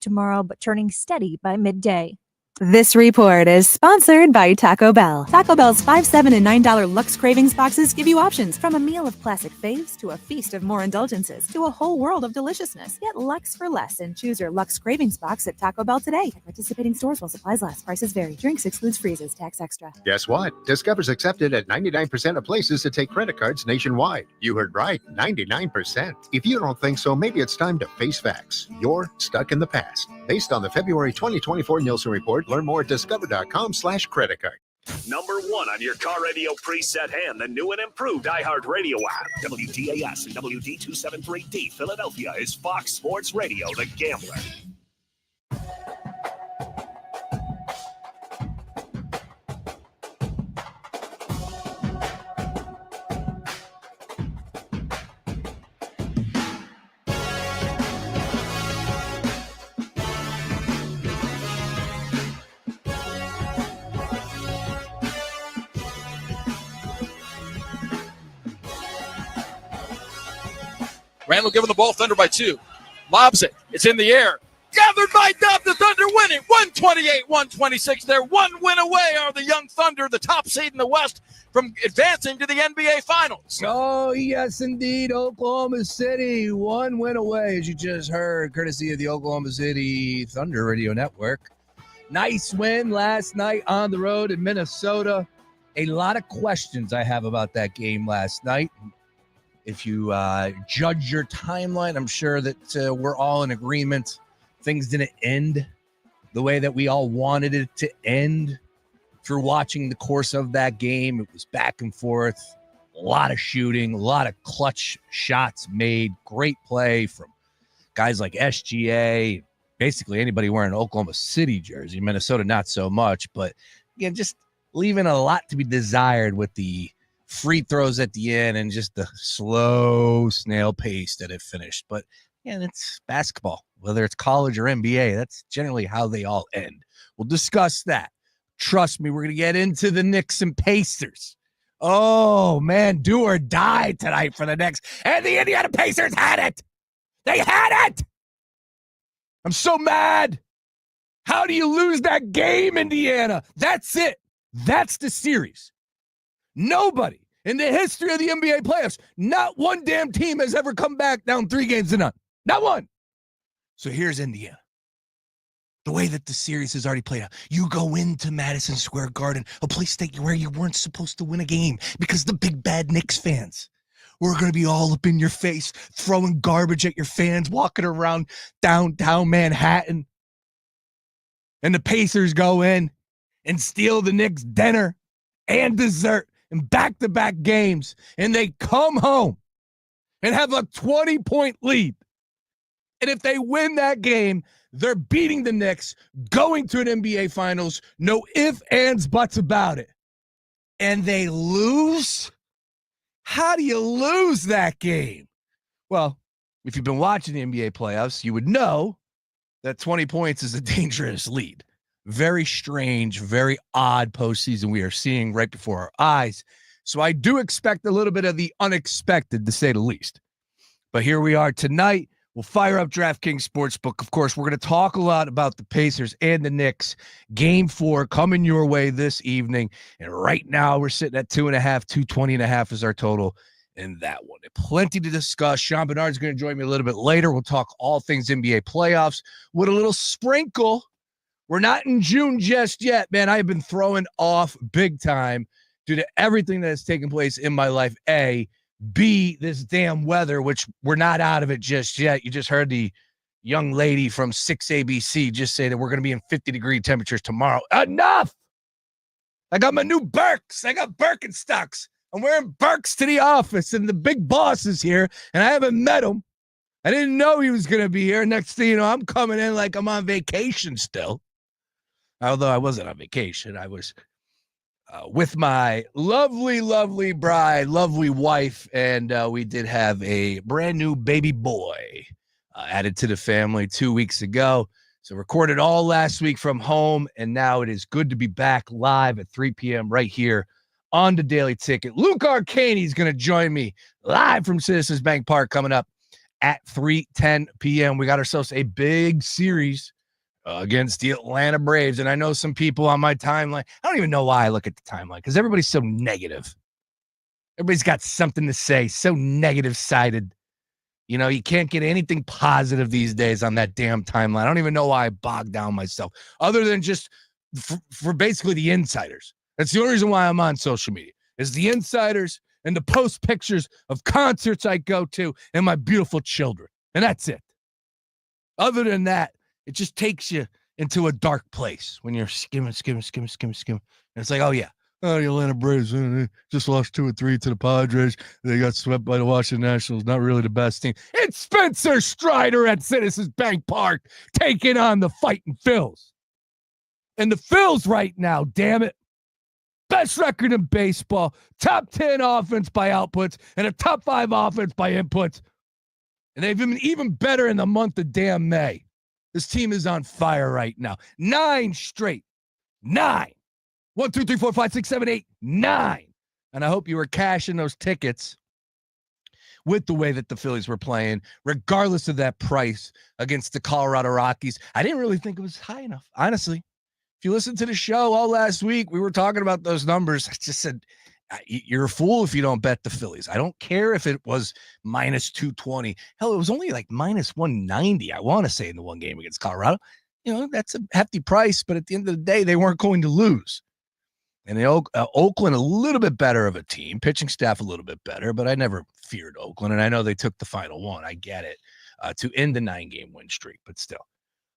tomorrow, but turning steady by midday. This report is sponsored by Taco Bell. Taco Bell's $5, $7, and $9 Lux Cravings boxes give you options from a meal of classic faves to a feast of more indulgences to a whole world of deliciousness. Get Lux for less and choose your Lux Cravings box at Taco Bell today. At participating stores while supplies last. Prices vary. Drinks excludes freezes. Tax extra. Guess what? Discover's accepted at 99% of places to take credit cards nationwide. You heard right, 99%. If you don't think so, maybe it's time to face facts. You're stuck in the past. Based on the February 2024 Nielsen report, learn more at discover.com/credit card. Number 1 on your car radio preset and the new and improved iHeartRadio app. WDAS and WD273D Philadelphia is Fox Sports Radio, The Gambler. Randall giving the ball, Thunder by 2. Lobs it. It's in the air. Gathered by Dub. The Thunder win it. 128-126. They're one win away are the young Thunder, the top seed in the West, from advancing to the NBA Finals. Oh, yes, indeed. Oklahoma City, one win away, as you just heard, courtesy of the Oklahoma City Thunder Radio Network. Nice win last night on the road in Minnesota. A lot of questions I have about that game last night. If you judge your timeline, I'm sure that we're all in agreement. Things didn't end the way that we all wanted it to end. Through watching the course of that game, it was back and forth, a lot of shooting, a lot of clutch shots made, great play from guys like SGA, basically anybody wearing an Oklahoma City jersey. Minnesota, not so much, but again, just leaving a lot to be desired with the free throws at the end and just the slow snail pace that it finished. But yeah, it's basketball, whether it's college or NBA. That's generally how they all end. We'll discuss that. Trust me, we're going to get into the Knicks and Pacers. Oh, man, do or die tonight for the Knicks. And the Indiana Pacers had it. They had it. I'm so mad. How do you lose that game, Indiana? That's it. That's the series. Nobody in the history of the NBA playoffs, not one damn team has ever come back down 3-0. Not one. So here's Indiana. The way that the series has already played out. You go into Madison Square Garden, a place that where you weren't supposed to win a game because the big bad Knicks fans were going to be all up in your face, throwing garbage at your fans, walking around downtown Manhattan. And the Pacers go in and steal the Knicks dinner and dessert in back-to-back games, and they come home and have a 20-point lead. And if they win that game, they're beating the Knicks, going to an NBA Finals, no ifs, ands, buts about it. And they lose? How do you lose that game? Well, if you've been watching the NBA playoffs, you would know that 20 points is a dangerous lead. Very strange, very odd postseason we are seeing right before our eyes. So I do expect a little bit of the unexpected, to say the least. But here we are tonight. We'll fire up DraftKings Sportsbook. Of course, we're going to talk a lot about the Pacers and the Knicks. Game 4 coming your way this evening. And right now we're sitting at 2.5, 220.5 is our total in that one. Plenty to discuss. Sean Barnard is going to join me a little bit later. We'll talk all things NBA playoffs with a little sprinkle. We're not in June just yet, man. I have been throwing off big time due to everything that has taken place in my life. A, B, this damn weather, which we're not out of it just yet. You just heard the young lady from 6ABC just say that we're going to be in 50-degree temperatures tomorrow. Enough! I got my new Birks. I got Birkenstocks. I'm wearing Birks to the office, and the big boss is here, and I haven't met him. I didn't know he was going to be here. Next thing you know, I'm coming in like I'm on vacation still. Although I wasn't on vacation. I was with my lovely, lovely bride, lovely wife, and we did have a brand new baby boy added to the family 2 weeks ago. So recorded all last week from home, and now it is good to be back live at 3 p.m. right here on the Daily Ticket. Luke Arcaini is going to join me live from Citizens Bank Park coming up at 3:10 p.m. We got ourselves a big series against the Atlanta Braves. And I know some people on my timeline, I don't even know why I look at the timeline because everybody's so negative. Everybody's got something to say, so negative-sided. You know, you can't get anything positive these days on that damn timeline. I don't even know why I bog down myself, other than just for basically the insiders. That's the only reason why I'm on social media, is the insiders and the post pictures of concerts I go to and my beautiful children. And that's it. Other than that, it just takes you into a dark place when you're skimming. And it's like, oh, yeah. Oh, the Atlanta Braves just lost 2 or 3 to the Padres. They got swept by the Washington Nationals. Not really the best team. It's Spencer Strider at Citizens Bank Park taking on the fighting Phils. And the Phils right now, damn it, best record in baseball, top 10 offense by outputs, and a top 5 offense by inputs. And they've been even better in the month of damn May. This team is on fire right now. 9 straight. 9. 1, 2, 3, 4, 5, 6, 7, 8, 9. And I hope you were cashing those tickets with the way that the Phillies were playing, regardless of that price against the Colorado Rockies. I didn't really think it was high enough, honestly. If you listened to the show all last week, we were talking about those numbers. I just said, you're a fool if you don't bet the Phillies. I don't care if it was minus 220. Hell, it was only like minus 190, I want to say, in the one game against Colorado. You know, that's a hefty price, but at the end of the day, they weren't going to lose. And Oakland, a little bit better of a team, pitching staff a little bit better, but I never feared Oakland. And I know they took the final one. I get it, to end the 9-game win streak, but still.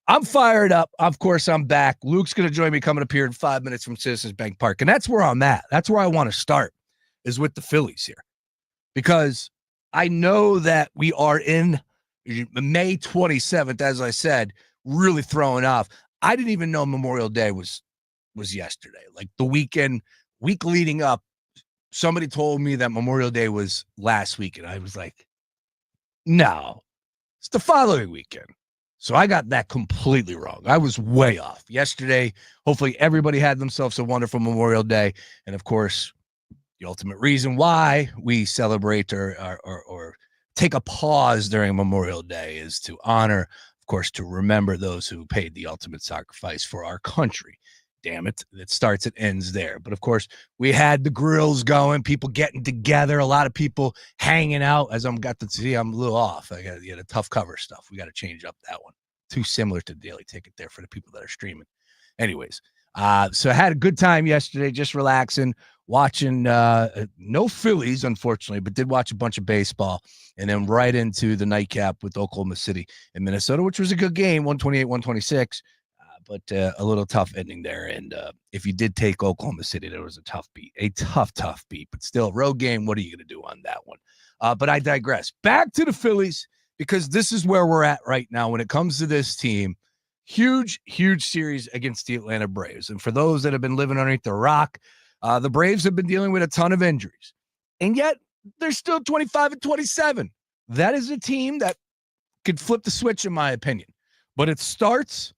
I'm fired up. Of course, I'm back. Luke's going to join me coming up here in 5 minutes from Citizens Bank Park. And that's where I'm at. That's where I want to start, is with the Phillies here. Because I know that we are in May 27th, as I said, really throwing off. I didn't even know Memorial Day was yesterday. Like the week leading up, somebody told me that Memorial Day was last week, and I was like, no, it's the following weekend. So I got that completely wrong. I was way off. Yesterday, hopefully everybody had themselves a wonderful Memorial Day. And of course, the ultimate reason why we celebrate or take a pause during Memorial Day is to honor, of course, to remember those who paid the ultimate sacrifice for our country. Damn it. It starts and ends there. But of course, we had the grills going, people getting together, a lot of people hanging out. As I'm got to see, I'm a little off. I got to get a tough cover stuff. We got to change up that one. Too similar to the Daily Ticket there for the people that are streaming. Anyways, so I had a good time yesterday, just relaxing, watching no Phillies, unfortunately, but did watch a bunch of baseball, and then right into the nightcap with Oklahoma City and Minnesota, which was a good game, 128-126. But a little tough ending there. And if you did take Oklahoma City, there was a tough beat, tough beat. But still, road game, what are you going to do on that one? But I digress. Back to the Phillies, because this is where we're at right now when it comes to this team. Huge series against the Atlanta Braves. And for those that have been living underneath the rock, the Braves have been dealing with a ton of injuries. And yet, they're still 25-27. That is a team that could flip the switch, in my opinion. But it starts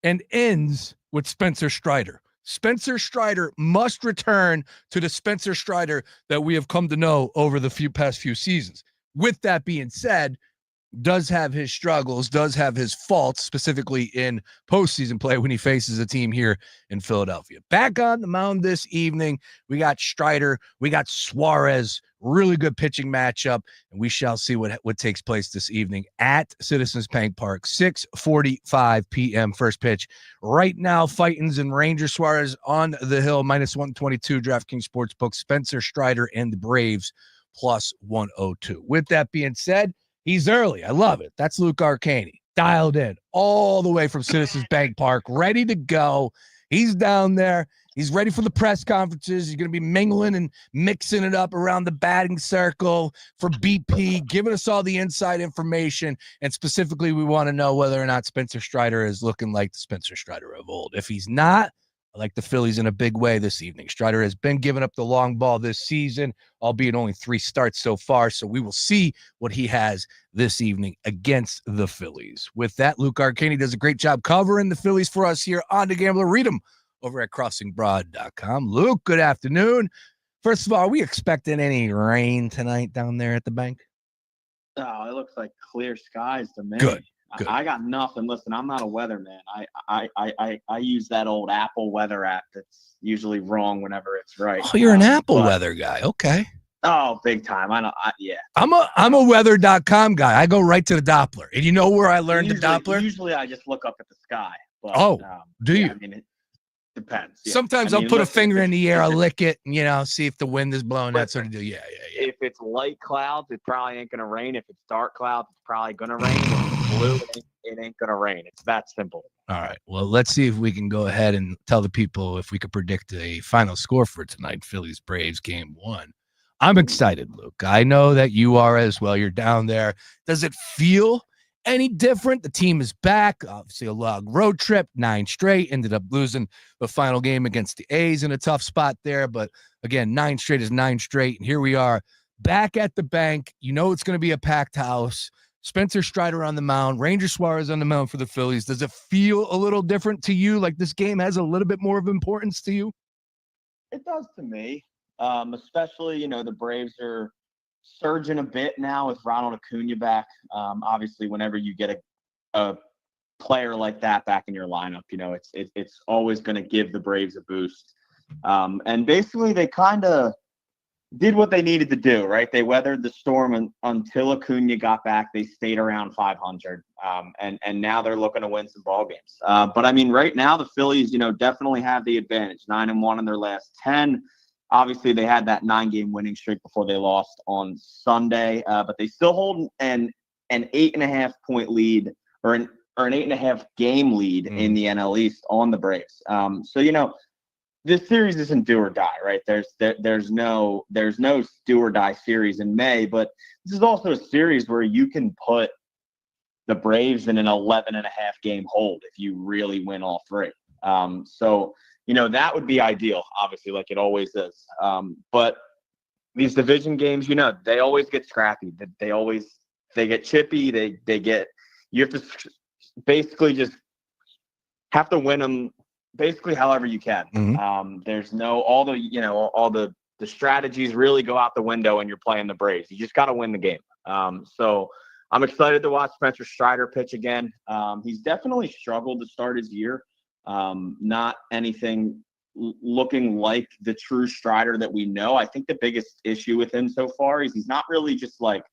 and ends with Spencer Strider. Spencer Strider must return to the Spencer Strider that we have come to know over the past few seasons. With that being said, does have his struggles, does have his faults, specifically in postseason play when he faces a team here in Philadelphia. Back on the mound this evening, we got Strider, we got Suarez, really good pitching matchup, and we shall see what takes place this evening at Citizens Bank Park, 6:45 p.m. first pitch. Right now, Fightins and Rangers. Suarez on the hill, minus 122, DraftKings Sportsbook. Spencer Strider and the Braves, plus 102. With that being said, he's early. I love it. That's Luke Arcaini, dialed in all the way from Citizens Bank Park, ready to go. He's down there. He's ready for the press conferences. He's going to be mingling and mixing it up around the batting circle for BP, giving us all the inside information. And specifically, we want to know whether or not Spencer Strider is looking like the Spencer Strider of old. If he's not, I like the Phillies in a big way this evening. Strider has been giving up the long ball this season, albeit only 3 starts so far. So we will see what he has this evening against the Phillies. With that, Luke Arcaini does a great job covering the Phillies for us here on The Gambler. Read him over at crossingbroad.com. Luke, good afternoon. First of all, are we expecting any rain tonight down there at the bank? Oh, it looks like clear skies to me. Good. I got nothing. Listen, I'm not a weatherman. I use that old Apple weather app that's usually wrong whenever it's right. Oh, you're an Apple weather guy. Okay. Oh, big time. Yeah. I'm a weather.com guy. I go right to the Doppler. And you know where I learned the Doppler? Usually I just look up at the sky. But, do you? I mean, it depends. Yeah. Sometimes I'll put a finger in the air, I'll lick it, and, see if the wind is blowing, that sort of deal. Yeah. If it's light clouds, it probably ain't going to rain. If it's dark clouds, it's probably going to rain. If it's blue, it ain't going to rain. It's that simple. All right. Well, let's see if we can go ahead and tell the people if we could predict a final score for tonight, Phillies-Braves game 1. I'm excited, Luke. I know that you are as well. You're down there. Does it feel any different? The team is back. Obviously, a long road trip, 9 straight. Ended up losing the final game against the A's in a tough spot there. But again, 9 straight is 9 straight. And here we are back at the bank. You know it's going to be a packed house. Spencer Strider on the mound. Ranger Suarez on the mound for the Phillies. Does it feel a little different to you? Like this game has a little bit more of importance to you? It does to me. Especially, the Braves are surging a bit now with Ronald Acuna back. Obviously, whenever you get a player like that back in your lineup, it's always going to give the Braves a boost. And basically, they kind of did what they needed to do, right? They weathered the storm until Acuna got back. They stayed around 500, and now they're looking to win some ball games. But I mean, right now the Phillies, definitely have the advantage. 9-1 in their last 10. Obviously, they had that 9-game winning streak before they lost on Sunday, but they still hold an 8.5 point lead or an 8.5 game lead in the NL East on the Braves. So this series isn't do or die, right? There's no do or die series in May, but this is also a series where you can put the Braves in an 11.5 game hold if you really win all 3. So that would be ideal, obviously, like it always is. But these division games, they always get scrappy. They get chippy. You have to basically just have to win them basically however you can. There's all the strategies really go out the window when you're playing the Braves. You just got to win the game. So I'm excited to watch Spencer Strider pitch again. He's definitely struggled to start his year. Not anything looking like the true Strider that we know. I think the biggest issue with him so far is he's not really just like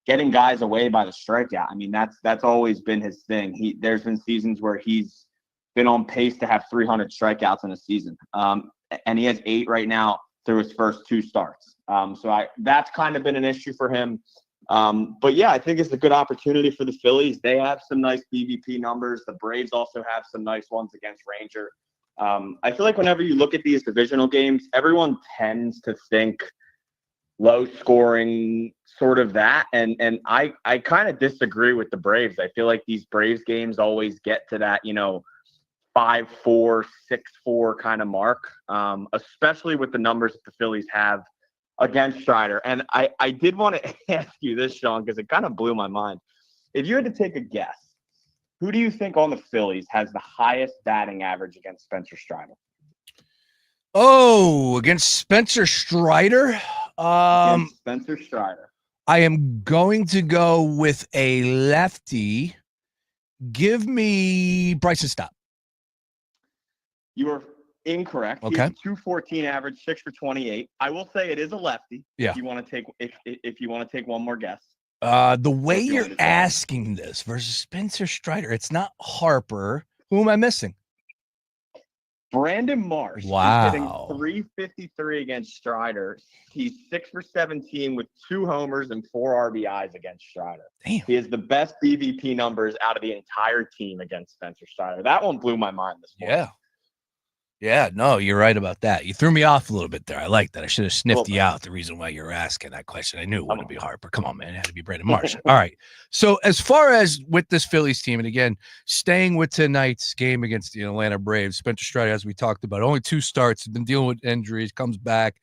getting guys away by the strikeout. I mean, that's always been his thing. There's been seasons where he's been on pace to have 300 strikeouts in a season. And he has 8 right now through his first 2 starts. So that's kind of been an issue for him. But yeah, I think it's a good opportunity for the Phillies. They have some nice BVP numbers. The Braves also have some nice ones against Ranger. I feel like whenever you look at these divisional games, everyone tends to think low scoring, sort of that. And I kind of disagree with the Braves. I feel like these Braves games always get to that, 5-4, 6-4 kind of mark, especially with the numbers that the Phillies have against Strider. And I did want to ask you this, Sean, because it kind of blew my mind. If you had to take a guess, who do you think on the Phillies has the highest batting average against Spencer Strider? Oh, against Spencer Strider? Against Spencer Strider. I am going to go with a lefty. Give me Bryson Stott. You are incorrect. Okay. He's 214 average, 6 for 28. I will say it is a lefty. Yeah. If you want to take one more guess. The way you're asking this versus Spencer Strider, it's not Harper. Who am I missing? Brandon Marsh. Wow. He's hitting 353 against Strider. He's 6 for 17 with 2 homers and 4 RBIs against Strider. Damn. He has the best BVP numbers out of the entire team against Spencer Strider. That one blew my mind this morning. Yeah. Yeah, no, you're right about that. You threw me off a little bit there. I like that. I should have sniffed you out the reason why you're asking that question. I knew it wouldn't be Harper. Come on, man. It had to be Brandon Marsh. All right. So as far as with this Phillies team, and again, staying with tonight's game against the Atlanta Braves, Spencer Strider, as we talked about, only 2 starts, been dealing with injuries, comes back.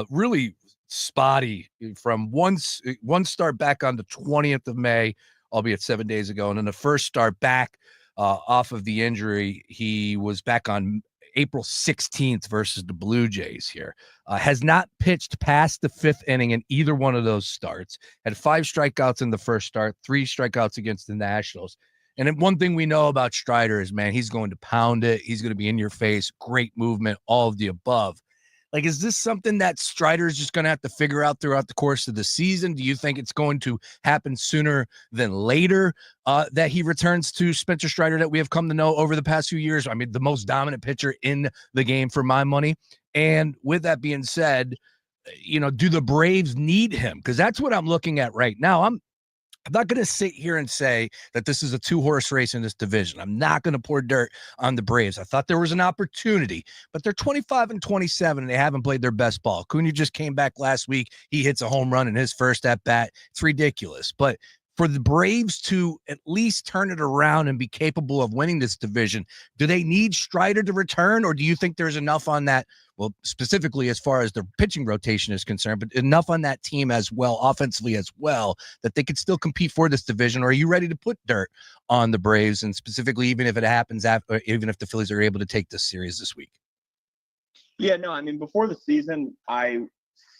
Really spotty from one start back on the 20th of May, albeit 7 days ago. And then the first start back off of the injury, he was back on April 16th versus the Blue Jays here. Has not pitched past the 5th inning in either one of those starts. Had 5 strikeouts in the first start, 3 strikeouts against the Nationals. And then one thing we know about Strider is, man, he's going to pound it. He's going to be in your face, great movement, all of the above. Like, is this something that Strider is just going to have to figure out throughout the course of the season? Do you think it's going to happen sooner than later that he returns to Spencer Strider that we have come to know over the past few years? I mean, the most dominant pitcher in the game for my money. And with that being said, do the Braves need him? Because that's what I'm looking at right now. I'm not going to sit here and say that this is a 2-horse race in this division. I'm not going to pour dirt on the Braves. I thought there was an opportunity, but they're 25-27 and they haven't played their best ball. Acuna just came back last week. He hits a home run in his first at bat. It's ridiculous. But for the Braves to at least turn it around and be capable of winning this division, do they need Strider to return, or do you think there's enough on that? Well, specifically as far as the pitching rotation is concerned, but enough on that team as well, offensively as well, that they could still compete for this division? Or are you ready to put dirt on the Braves, and specifically even if it happens after, even if the Phillies are able to take this series this week? Yeah, no, I mean, before the season, I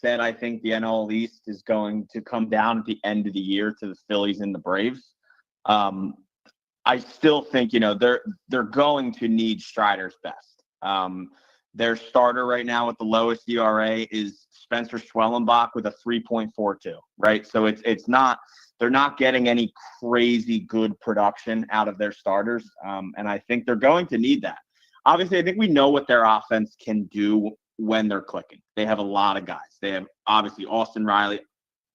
said I think the NL East is going to come down at the end of the year to the Phillies and the Braves. I still think, they're going to need Strider's best. Their starter right now with the lowest ERA is Spencer Schwellenbach with a 3.42, right? So it's not, they're not getting any crazy good production out of their starters. And I think they're going to need that. Obviously, I think we know what their offense can do when they're clicking. They have a lot of guys. They have obviously Austin Riley,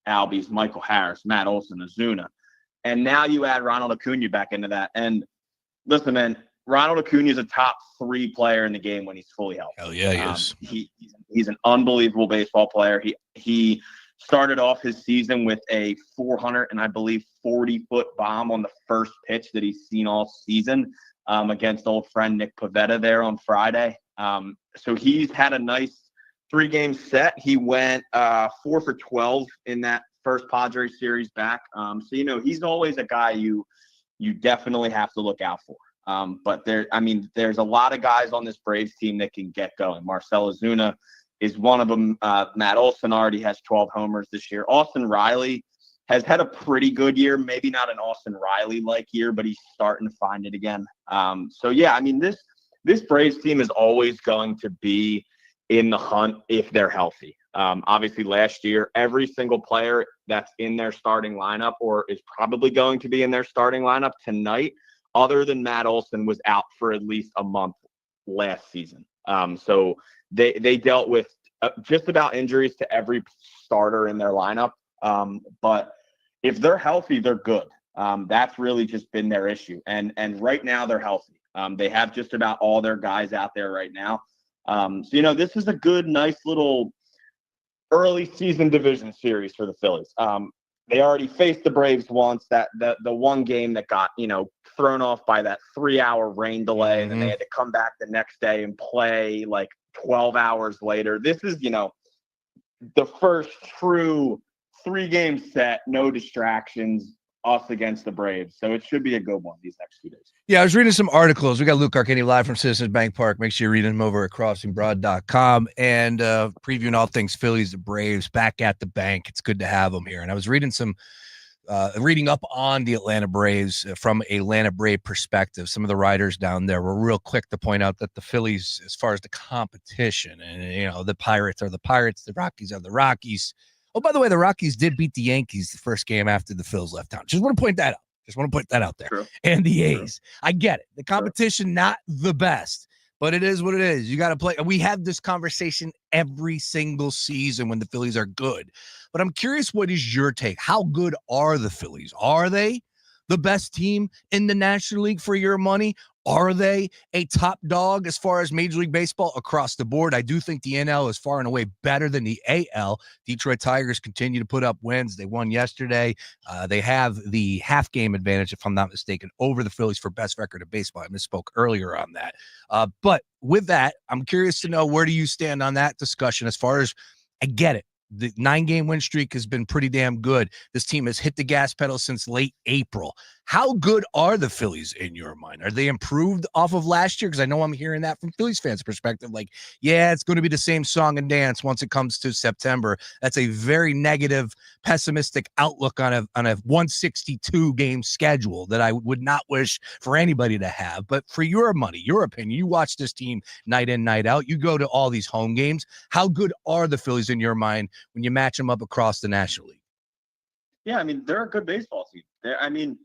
Albies, Michael Harris, Matt Olson, Ozuna. And now you add Ronald Acuna back into that. And listen, man, Ronald Acuna is a top 3 player in the game when he's fully healthy. Hell yeah, he is. He's an unbelievable baseball player. He started off his season with a 40-foot bomb on the first pitch that he's seen all season against old friend Nick Pivetta there on Friday. So he's had a nice 3-game set. He went 4 for 12 in that first Padres series back. So, he's always a guy you definitely have to look out for. But there's a lot of guys on this Braves team that can get going. Marcell Ozuna is one of them. Matt Olson already has 12 homers this year. Austin Riley has had a pretty good year, maybe not an Austin Riley-like year, but he's starting to find it again. This Braves team is always going to be in the hunt if they're healthy. Obviously, last year, every single player that's in their starting lineup or is probably going to be in their starting lineup tonight, other than Matt Olson, was out for at least a month last season. So they dealt with just about injuries to every starter in their lineup. But if they're healthy, they're good. That's really just been their issue. And right now they're healthy. They have just about all their guys out there right now. So, this is a good, nice little early season division series for the Phillies. They already faced the Braves once, that the one game that got, thrown off by that 3-hour rain delay. And then they had to come back the next day and play like 12 hours later. This is, the first true 3-game set, no distractions, us against the Braves. So it should be a good one these next few days. Yeah, I was reading some articles. We got Luke Arcaini live from Citizens Bank Park. Make sure you read them over at crossingbroad.com and previewing all things Phillies, the Braves, back at the bank. It's good to have them here. And I was reading reading up on the Atlanta Braves from a Atlanta Brave perspective. Some of the writers down there were real quick to point out that the Phillies, as far as the competition, and the Pirates are the Pirates, the Rockies are the Rockies. Oh, by the way, the Rockies did beat the Yankees the first game after the Phils left town. Just want to point that out. There. True. And the A's. True. I get it. The competition, not the best, but it is what it is. You got to play. We have this conversation every single season when the Phillies are good. But I'm curious, what is your take? How good are the Phillies? Are they the best team in the National League for your money? Are they a top dog as far as Major League Baseball across the board? I do think the NL is far and away better than the AL. Detroit Tigers continue to put up wins. They won yesterday. They have the half game advantage, if I'm not mistaken, over the Phillies for best record of baseball. I misspoke earlier on that. But with that, I'm curious to know, where do you stand on that discussion as far as, I get it. The 9-game win streak has been pretty damn good. This team has hit the gas pedal since late April. How good are the Phillies in your mind? Are they improved off of last year? Because I know I'm hearing that from Phillies fans' perspective. Like, yeah, it's going to be the same song and dance once it comes to September. That's a very negative, pessimistic outlook on a 162 game schedule that I would not wish for anybody to have. But for your money, your opinion, you watch this team night in, night out. You go to all these home games. How good are the Phillies in your mind when you match them up across the National League? Yeah, I mean, they're a good baseball team.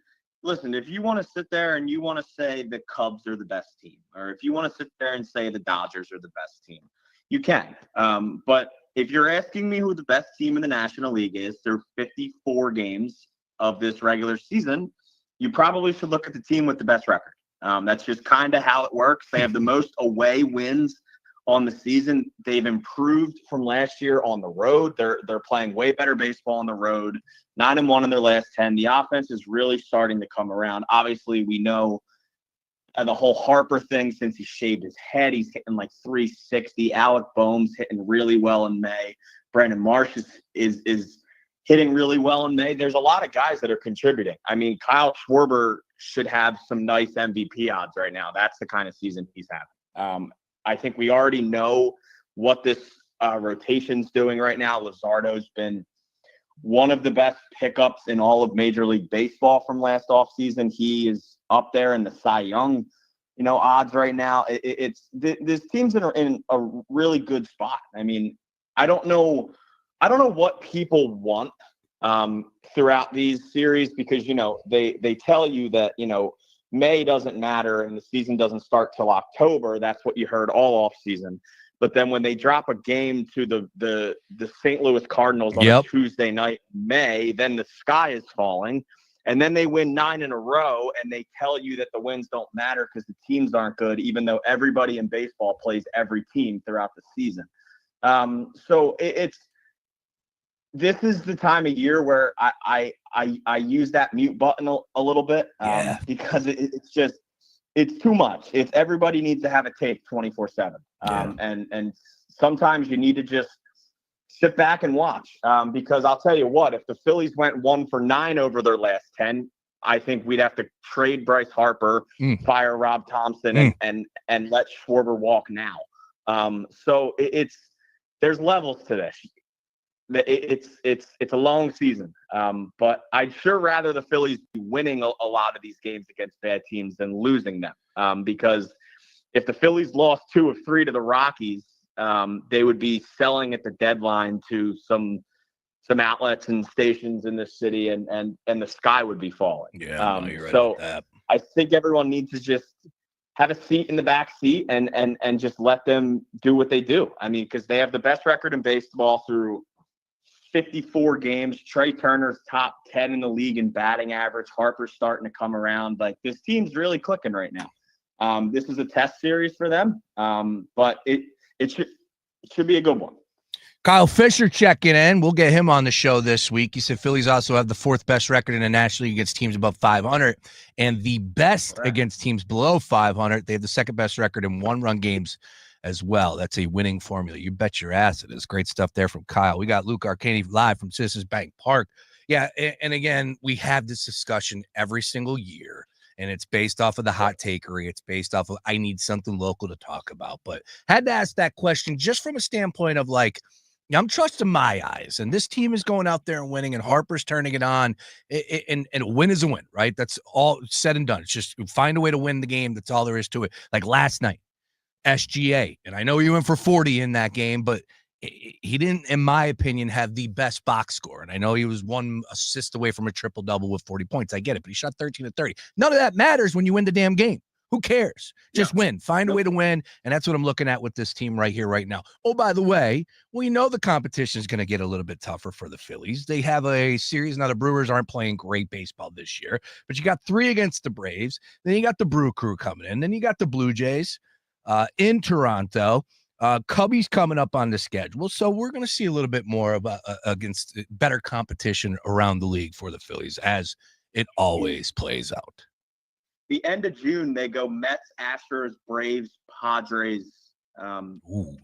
Listen, if you want to sit there and you want to say the Cubs are the best team, or if you want to sit there and say the Dodgers are the best team, you can. But if you're asking me who the best team in the National League is through 54 games of this regular season, you probably should look at the team with the best record. That's just kind of how it works. They have the most away wins on the season. They've improved from last year on the road. They're playing way better baseball on the road. 9-1 in their last 10. The offense is really starting to come around. Obviously, we know the whole Harper thing since he shaved his head. He's hitting like 360. Alec Boehm's hitting really well in May. Brandon Marsh is hitting really well in May. There's a lot of guys that are contributing. I mean, Kyle Schwarber should have some nice MVP odds right now. That's the kind of season he's having. I think we already know what this rotation's doing right now. Luzardo's been one of the best pickups in all of Major League Baseball from last offseason. He is up there in the Cy Young, odds right now. This team's in a really good spot. I mean, I don't know what people want throughout these series because they tell you that May doesn't matter and the season doesn't start till October. That's what you heard all offseason. But then when they drop a game to the St. Louis Cardinals on a Tuesday night in May, then the sky is falling. And then they win 9 in a row, and they tell you that the wins don't matter because the teams aren't good, even though everybody in baseball plays every team throughout the season. So this is the time of year where I use that mute button a little bit because it's too much. It's everybody needs to have a tape 24/7. And sometimes you need to just sit back and watch because I'll tell you what, if the Phillies went 1 for 9 over their last 10, I think we'd have to trade Bryce Harper, fire Rob Thompson, and let Schwarber walk now. So there's levels to this. It's a long season, but I'd sure rather the Phillies be winning a lot of these games against bad teams than losing them. Because if the Phillies lost 2 of 3 to the Rockies, they would be selling at the deadline to some outlets and stations in this city, and the sky would be falling. Yeah, no, you're right so about that. I think everyone needs to just have a seat in the back seat and just let them do what they do. I mean, because they have the best record in baseball through 54 games. Trey Turner's top 10 in the league in batting average. Harper's starting to come around. Like, this team's really clicking right now. This is a test series for them, but it should be a good one. Kyle Fisher checking in. We'll get him on the show this week. He said Phillies also have the 4th best record in the National League against teams above 500 and the best against teams below 500. They have the 2nd best record in 1-run games as well. That's a winning formula. You bet your ass it is. Great stuff there from Kyle. We got Luke Arcaini live from Citizens Bank Park. Yeah, and again, we have this discussion every single year, and it's based off of the hot takery. It's based off of I need something local to talk about. But had to ask that question just from a standpoint of like, I'm trusting my eyes, and this team is going out there and winning, and Harper's turning it on, and a win is a win, right? That's all said and done. It's just find a way to win the game. That's all there is to it. Like last night, SGA, and I know he went for 40 in that game, but he didn't, in my opinion, have the best box score. And I know he was 1 assist away from a triple-double with 40 points. I get it, but he shot 13 of 30. None of that matters when you win the damn game. Who cares? Just win. Find a way to win, and that's what I'm looking at with this team right here, right now. Oh, by the way, we know the competition is going to get a little bit tougher for the Phillies. They have a series. Now, the Brewers aren't playing great baseball this year, but you got 3 against the Braves. Then you got the Brew Crew coming in. Then you got the Blue Jays in Toronto. Cubbies coming up on the schedule. So we're going to see a little bit more about against better competition around the league for the Phillies, as it always plays out. The end of June, they go Mets, Astros, Braves, Padres,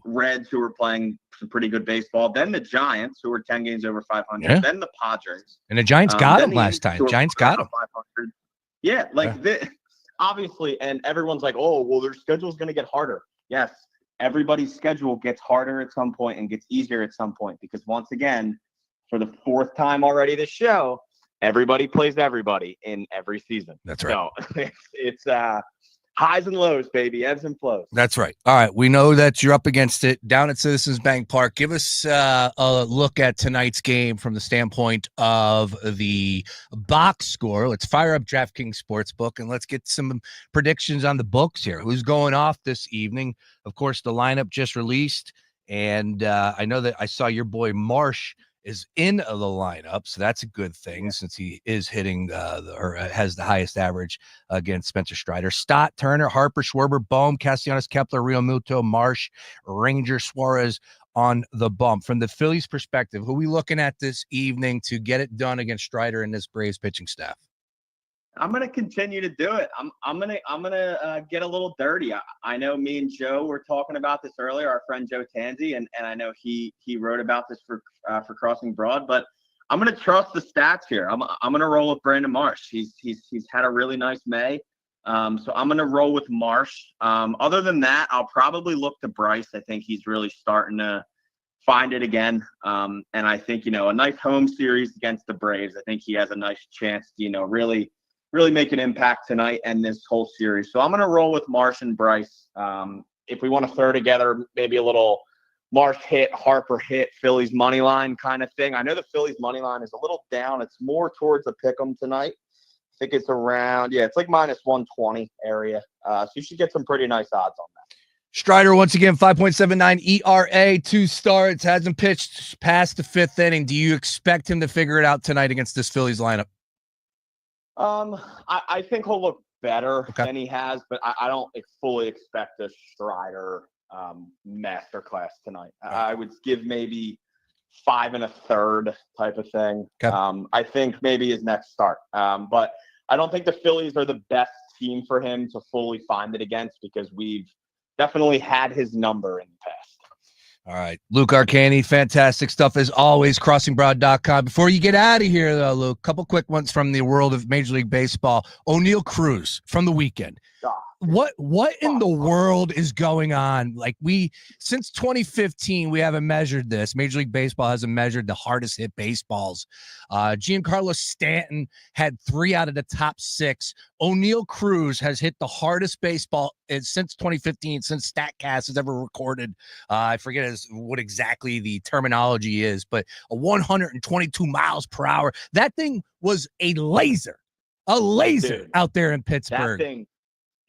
Reds, who are playing some pretty good baseball. Then the Giants, who are 10 games over 500. Then the Padres. And the Giants got them last time. Giants got them. Yeah, obviously, and everyone's like, oh, well, their schedule's going to get harder. Yes, everybody's schedule gets harder at some point and gets easier at some point because once again, for the fourth time already this show, everybody plays everybody in every season. That's right. So it's highs and lows, baby, ebbs and flows. That's right. All right. We know that you're up against it down at Citizens Bank Park. Give us a look at tonight's game from the standpoint of the box score. Let's fire up DraftKings Sportsbook and let's get some predictions on the books here. Who's going off this evening? Of course, the lineup just released. And I know that I saw your boy Marsh is in the lineup, so that's a good thing since he is hitting or has the highest average against Spencer Strider. Stott, Turner, Harper, Schwarber, Bohm, Castellanos, Kepler, Real Muto, Marsh, Ranger, Suarez on the bump. From the Phillies' perspective, who are we looking at this evening to get it done against Strider and this Braves pitching staff? I'm gonna continue to do it. I'm gonna get a little dirty. I know me and Joe were talking about this earlier. Our friend Joe Tanzi, and I know he wrote about this for Crossing Broad. But I'm gonna trust the stats here. I'm gonna roll with Brandon Marsh. He's had a really nice May, so I'm gonna roll with Marsh. Other than that, I'll probably look to Bryce. I think he's really starting to find it again. And I think a nice home series against the Braves. I think he has a nice chance to really make an impact tonight and this whole series. So I'm going to roll with Marsh and Bryce. If we want to throw together maybe a little Marsh hit, Harper hit, Phillies money line kind of thing. I know the Phillies money line is a little down. It's more towards a pick 'em tonight. I think it's around, it's like minus 120 area. So you should get some pretty nice odds on that. Strider, once again, 5.79 ERA, 2 starts, hasn't pitched past the 5th inning. Do you expect him to figure it out tonight against this Phillies lineup? I think he'll look better than he has, but I don't fully expect a Strider masterclass tonight. I would give maybe 5 1/3 type of thing. I think maybe his next start. But I don't think the Phillies are the best team for him to fully find it against because we've definitely had his number in the past. All right. Luke Arcaini, fantastic stuff as always, crossingbroad.com. Before you get out of here, though, Luke, a couple quick ones from the world of Major League Baseball. O'Neal Cruz from the weekend. What in the world is going on? Since 2015, we haven't measured this. Major League Baseball hasn't measured the hardest hit baseballs. Giancarlo Stanton had 3 out of the top 6. O'Neal Cruz has hit the hardest baseball since 2015, since StatCast has ever recorded. I forget what exactly the terminology is, but a 122 miles per hour. That thing was a laser Dude, out there in Pittsburgh.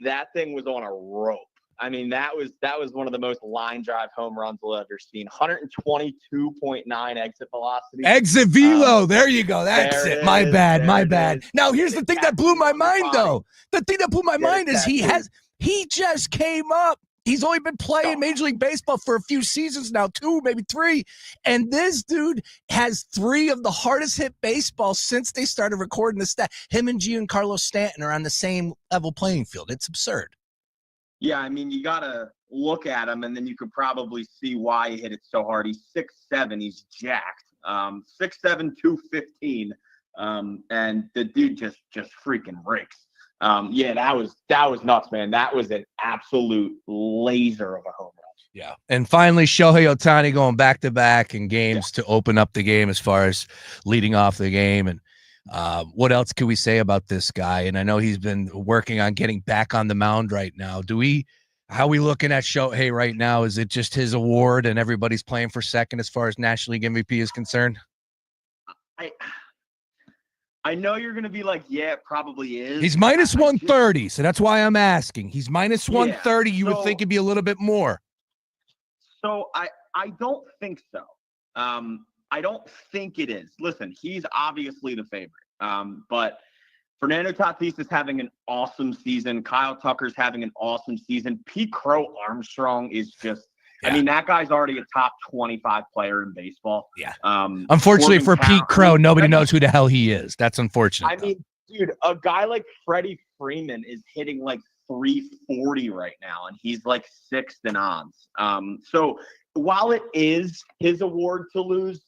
That thing was on a rope. I mean, that was one of the most line drive home runs we'll ever seen. 122.9 exit velocity. Exit velo. There you go. That's it. My bad. Now, here's the thing that blew my mind, though. The thing that blew my mind is he just came up. He's only been playing Major League Baseball for a few seasons now, 2, maybe 3. And this dude has 3 of the hardest hit baseballs since they started recording the stat. Him and Giancarlo Stanton are on the same level playing field. It's absurd. Yeah, I mean, you got to look at him, and then you could probably see why he hit it so hard. He's 6'7". He's jacked. 6'7", 215. And the dude just freaking rakes. That was nuts, man. That was an absolute laser of a home run. Yeah. And finally, Shohei Ohtani going back-to-back in games to open up the game as far as leading off the game. And what else can we say about this guy? And I know he's been working on getting back on the mound right now. How are we looking at Shohei right now? Is it just his award and everybody's playing for second as far as National League MVP is concerned? I know you're going to be like, yeah, it probably is. He's minus 130, so that's why I'm asking. He's minus 130. You would think it'd be a little bit more. So I don't think so. I don't think it is. Listen, he's obviously the favorite. But Fernando Tatis is having an awesome season. Kyle Tucker's having an awesome season. Pete Crow Armstrong is just I mean, that guy's already a top 25 player in baseball. Yeah. Unfortunately for Pete Crow, nobody knows who the hell he is. That's unfortunate. I mean, dude, a guy like Freddie Freeman is hitting like 340 right now, and he's like 6th in odds. So while it is his award to lose,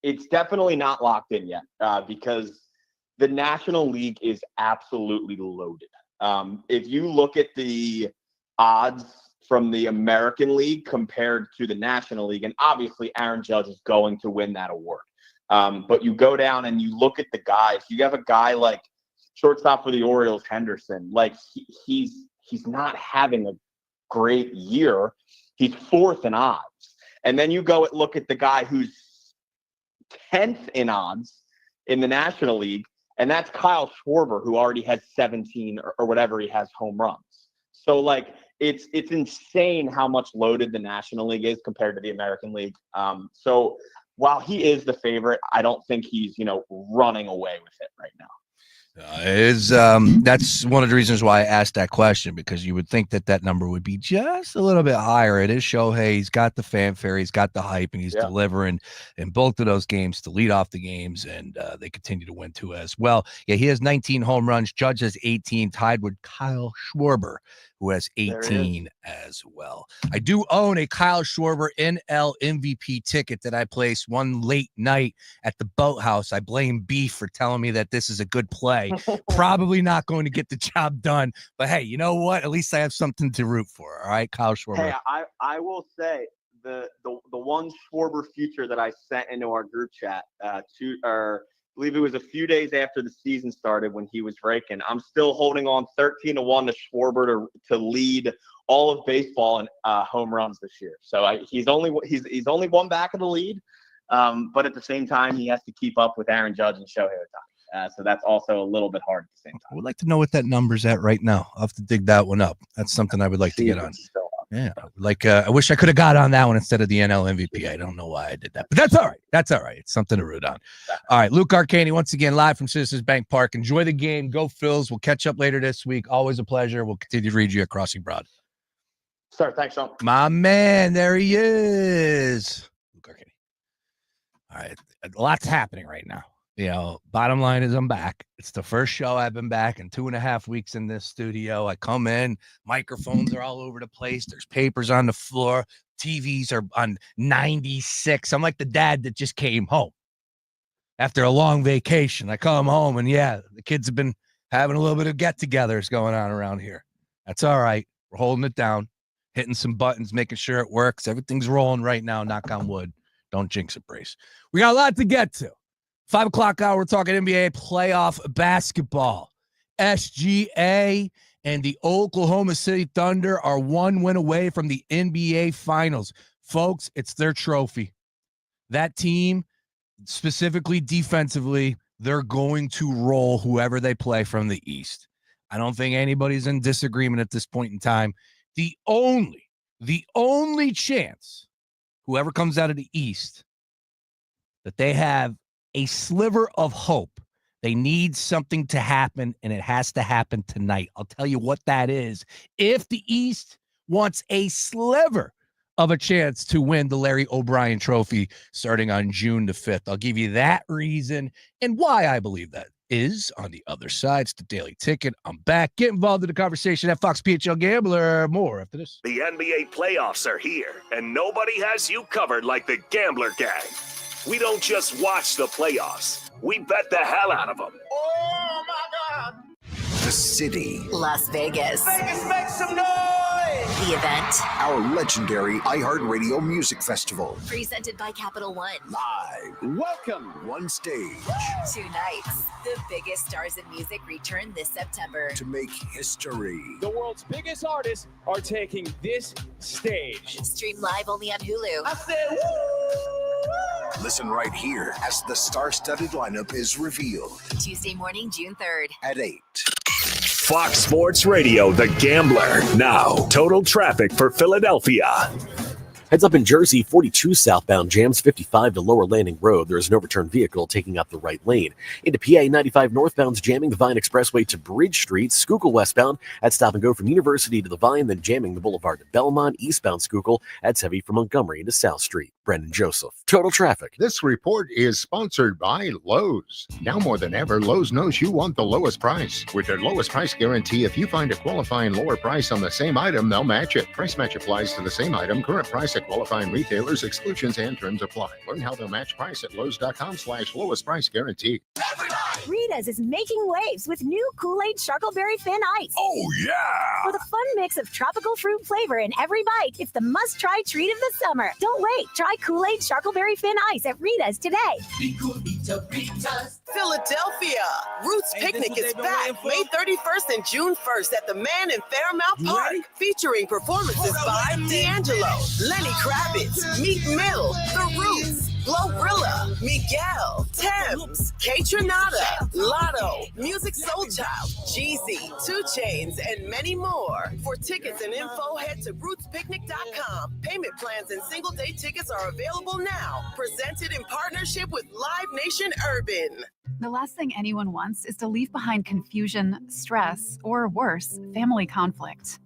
it's definitely not locked in yet because the National League is absolutely loaded. If you look at the odds from the American League compared to the National League, and obviously Aaron Judge is going to win that award. But you go down and you look at the guys. You have a guy like shortstop for the Orioles, Henderson. Like he's not having a great year. He's 4th in odds. And then you go look at the guy who's 10th in odds in the National League, and that's Kyle Schwarber, who already has 17 or whatever he has home runs. So like it's insane how much loaded the National League is compared to the American League. So while he is the favorite, I don't think he's, running away with it right now. That's one of the reasons why I asked that question, because you would think that number would be just a little bit higher. It is Shohei. He's got the fanfare, he's got the hype, and he's delivering in both of those games to lead off the games, and they continue to win too as well. Yeah, he has 19 home runs. Judge has 18, tied with Kyle Schwarber, who has 18 as well. I do own a Kyle Schwarber NL MVP ticket that I placed one late night at the Boathouse. I blame Beef for telling me that this is a good play. Probably not going to get the job done, but hey, you know what? At least I have something to root for. All right, Kyle Schwarber. Hey, I will say the one Schwarber future that I sent into our group chat I believe it was a few days after the season started when he was raking. I'm still holding on 13-1 to Schwarber to lead all of baseball in home runs this year. So he's only one back of the lead, but at the same time he has to keep up with Aaron Judge and Shohei Ohtani. So that's also a little bit hard at the same time. I would like to know what that number's at right now. I'll have to dig that one up. That's something I would like to get on. Yeah, I wish I could have got on that one instead of the NL MVP. I don't know why I did that, but that's all right. That's all right. It's something to root on. All right, Luke Arcaini, once again, live from Citizens Bank Park. Enjoy the game. Go Phils. We'll catch up later this week. Always a pleasure. We'll continue to read you at Crossing Broad. Sir, thanks, Sean. My man, there he is. Luke Arcaini. All right, lots happening right now. Bottom line is I'm back. It's the first show I've been back in 2.5 weeks in this studio. I come in, microphones are all over the place. There's papers on the floor. TVs are on 96. I'm like the dad that just came home after a long vacation. I come home and the kids have been having a little bit of get-togethers going on around here. That's all right. We're holding it down, hitting some buttons, making sure it works. Everything's rolling right now. Knock on wood. Don't jinx it, Brace. We got a lot to get to. 5 o'clock hour, we're talking NBA playoff basketball. SGA and the Oklahoma City Thunder are 1 win away from the NBA Finals. Folks, it's their trophy. That team, specifically defensively, they're going to roll whoever they play from the East. I don't think anybody's in disagreement at this point in time. The only chance, whoever comes out of the East, that they have a sliver of hope. They need something to happen, and it has to happen tonight. I'll tell you what that is. If the East wants a sliver of a chance to win the Larry O'Brien Trophy starting on June the 5th, I'll give you that reason and why I believe that is on the other side. It's the Daily Ticket. I'm back. Get involved in the conversation at Fox PHL Gambler. More after this. The NBA playoffs are here, and nobody has you covered like the Gambler Gang. We don't just watch the playoffs. We bet the hell out of them. Oh, my God. The city. Las Vegas. Vegas, make some noise. The event. Our legendary iHeartRadio Music Festival. Presented by Capital One. Live. Welcome. One stage. 2 nights. The biggest stars in music return this September. To make history. The world's biggest artists are taking this stage. Stream live only on Hulu. I said, woo! Listen right here as the star-studded lineup is revealed. Tuesday morning, June 3rd. At 8. Fox Sports Radio, The Gambler. Now, total traffic for Philadelphia. Heads up in Jersey, 42 southbound jams 55 to Lower Landing Road. There is an overturned vehicle taking up the right lane. Into PA 95 northbound's jamming the Vine Expressway to Bridge Street. Schuylkill westbound at stop and go from University to the Vine, then jamming the Boulevard to Belmont. Eastbound Schuylkill adds heavy from Montgomery to South Street. Brendan Joseph, Total Traffic. This report is sponsored by Lowe's. Now more than ever, Lowe's knows you want the lowest price. With their lowest price guarantee, if you find a qualifying lower price on the same item, they'll match it. Price match applies to the same item. Current price at qualifying retailers. Exclusions and terms apply. Learn how they'll match price at Lowe's.com/lowest price guarantee. Everybody! Rita's is making waves with new Kool-Aid Sharkleberry Fin Ice. Oh, yeah! With a fun mix of tropical fruit flavor in every bite, it's the must-try treat of the summer. Don't wait. Try Kool-Aid Sharkleberry Fin Ice at Rita's today. Philadelphia. Roots Picnic is back May 31st and June 1st at the Man in Fairmount Park, featuring performances by D'Angelo, Lenny Kravitz, Meek Mill, The Roots, Glorilla, Miguel, Thames, K-Tronada, Lotto, Music Soul Child, Jeezy, 2 Chainz, and many more. For tickets and info, head to rootspicnic.com. Payment plans and single-day tickets are available now. Presented in partnership with Live Nation Urban. The last thing anyone wants is to leave behind confusion, stress, or worse, family conflict.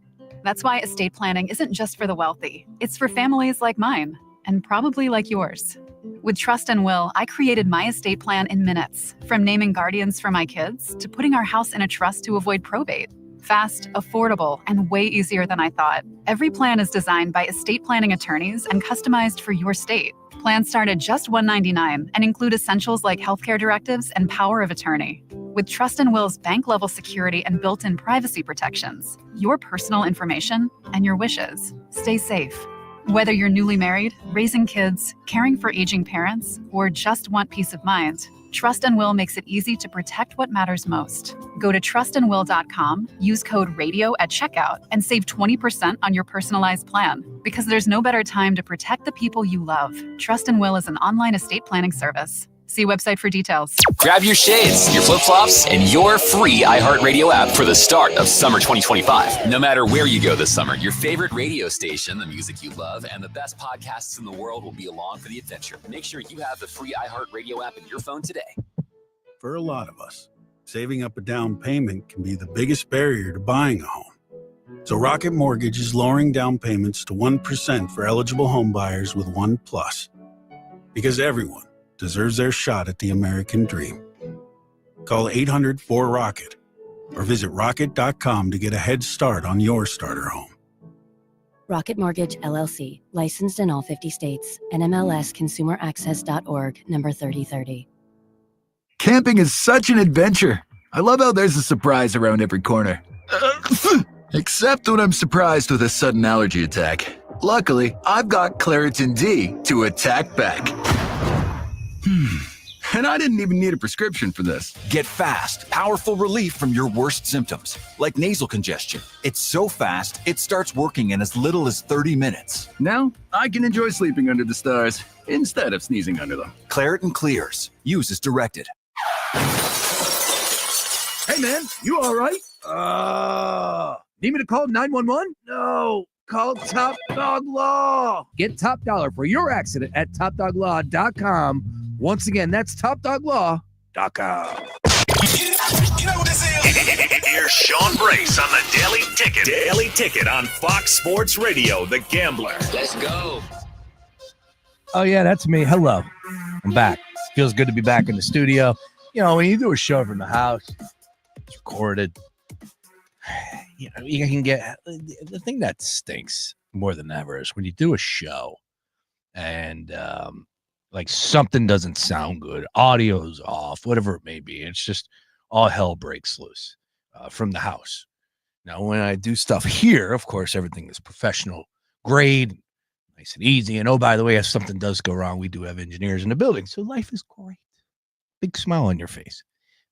That's why estate planning isn't just for the wealthy. It's for families like mine, and probably like yours. With Trust and Will, I created my estate plan in minutes, from naming guardians for my kids to putting our house in a trust to avoid probate. Fast, affordable, and way easier than I thought. Every plan is designed by estate planning attorneys and customized for your state. Plans start at just $199 and include essentials like healthcare directives and power of attorney. With Trust and Will's bank-level security and built-in privacy protections, your personal information and your wishes stay safe. Whether you're newly married, raising kids, caring for aging parents, or just want peace of mind, Trust and Will makes it easy to protect what matters most. Go to trustandwill.com, use code RADIO at checkout, and save 20% on your personalized plan. Because there's no better time to protect the people you love. Trust and Will is an online estate planning service. See website for details. Grab your shades, your flip-flops, and your free iHeartRadio app for the start of summer 2025. No matter where you go this summer, your favorite radio station, the music you love, and the best podcasts in the world will be along for the adventure. Make sure you have the free iHeartRadio app in your phone today. For a lot of us, saving up a down payment can be the biggest barrier to buying a home. So Rocket Mortgage is lowering down payments to 1% for eligible home buyers with One Plus. Because everyone deserves their shot at the American dream. Call 800-4ROCKET or visit rocket.com to get a head start on your starter home. Rocket Mortgage, LLC, licensed in all 50 states, NMLSconsumeraccess.org, number 3030. Camping is such an adventure. I love how there's a surprise around every corner. Except when I'm surprised with a sudden allergy attack. Luckily, I've got Claritin D to attack back. And I didn't even need a prescription for this. Get fast, powerful relief from your worst symptoms, like nasal congestion. It's so fast, it starts working in as little as 30 minutes. Now, I can enjoy sleeping under the stars instead of sneezing under them. Claritin clears. Use as directed. Hey, man, you all right? Need me to call 911? No. Call Top Dog Law. Get top dollar for your accident at topdoglaw.com. Once again, that's topdoglaw.com. You know what this is? Here's Sean Brace on the Daily Ticket. Daily Ticket on Fox Sports Radio, The Gambler. Let's go. Oh, yeah, that's me. Hello. I'm back. Feels good to be back in the studio. You know, when you do a show from the house, it's recorded. You know, you can get the thing that stinks more than ever is when you do a show and like something doesn't sound good, audio's off, whatever it may be. It's just all hell breaks loose from the house. Now, when I do stuff here, of course, everything is professional grade, nice and easy. And oh, by the way, if something does go wrong, we do have engineers in the building. So life is great. Big smile on your face.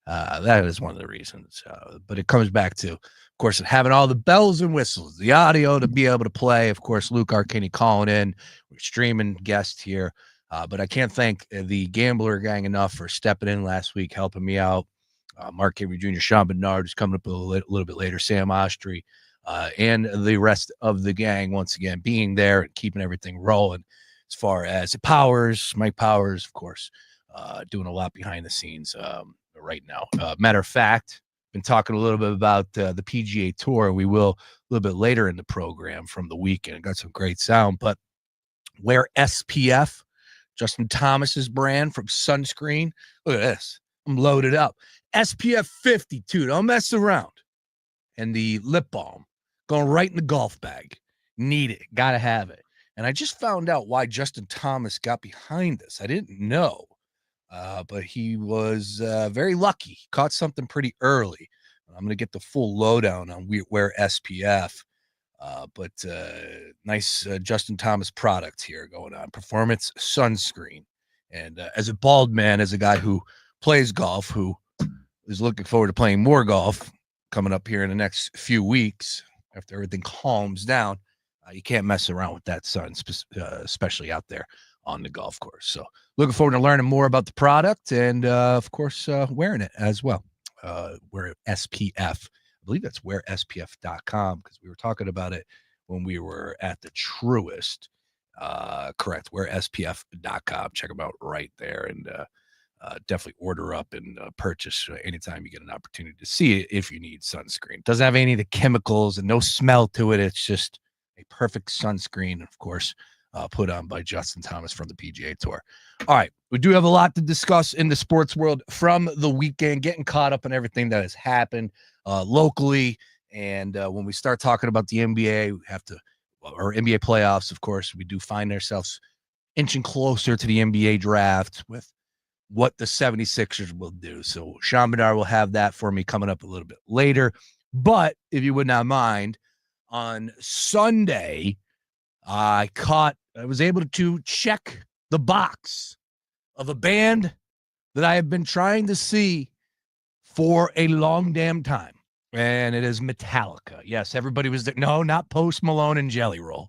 That is one of the reasons. But it comes back to, of course, having all the bells and whistles, the audio to be able to play. Of course, Luke Arcaini calling in. We're streaming guest here. But I can't thank the Gambler gang enough for stepping in last week, helping me out. Mark Henry Jr., Sean Barnard, who's coming up a little bit later, Sam Ostry, and the rest of the gang, once again, being there and keeping everything rolling as far as Powers, Mike Powers, of course, doing a lot behind the scenes right now. Matter of fact, been talking a little bit about the PGA Tour. We will a little bit later in the program from the weekend. Got some great sound, but wear SPF, Justin Thomas's brand from sunscreen. Look at this. I'm loaded up. SPF 52. Don't mess around. And the lip balm going right in the golf bag. Need it. Got to have it. And I just found out why Justin Thomas got behind this. I didn't know. but he was very lucky. He caught something pretty early. I'm going to get the full lowdown on Wear SPF. But nice Justin Thomas product here going on. Performance sunscreen. And as a bald man, as a guy who plays golf, who is looking forward to playing more golf coming up here in the next few weeks after everything calms down, you can't mess around with that sun, especially out there on the golf course. So looking forward to learning more about the product and, of course, wearing it as well. Wear SPF. I believe that's wearspf.com because we were talking about it when we were at the Truist. Correct. Wearspf.com. Check them out right there and definitely order up and purchase anytime you get an opportunity to see it if you need sunscreen. Doesn't have any of the chemicals and no smell to it. It's just a perfect sunscreen, of course, put on by Justin Thomas from the PGA Tour. All right. We do have a lot to discuss in the sports world from the weekend, getting caught up on everything that has happened locally. And when we start talking about the NBA, we have to, or NBA playoffs, of course, we do find ourselves inching closer to the NBA draft with what the 76ers will do. So Sean Barnard will have that for me coming up a little bit later. But if you would not mind, on Sunday, I was able to check the box of a band that I have been trying to see for a long damn time. And it is Metallica. Yes, everybody was there. No, not Post Malone and Jelly Roll.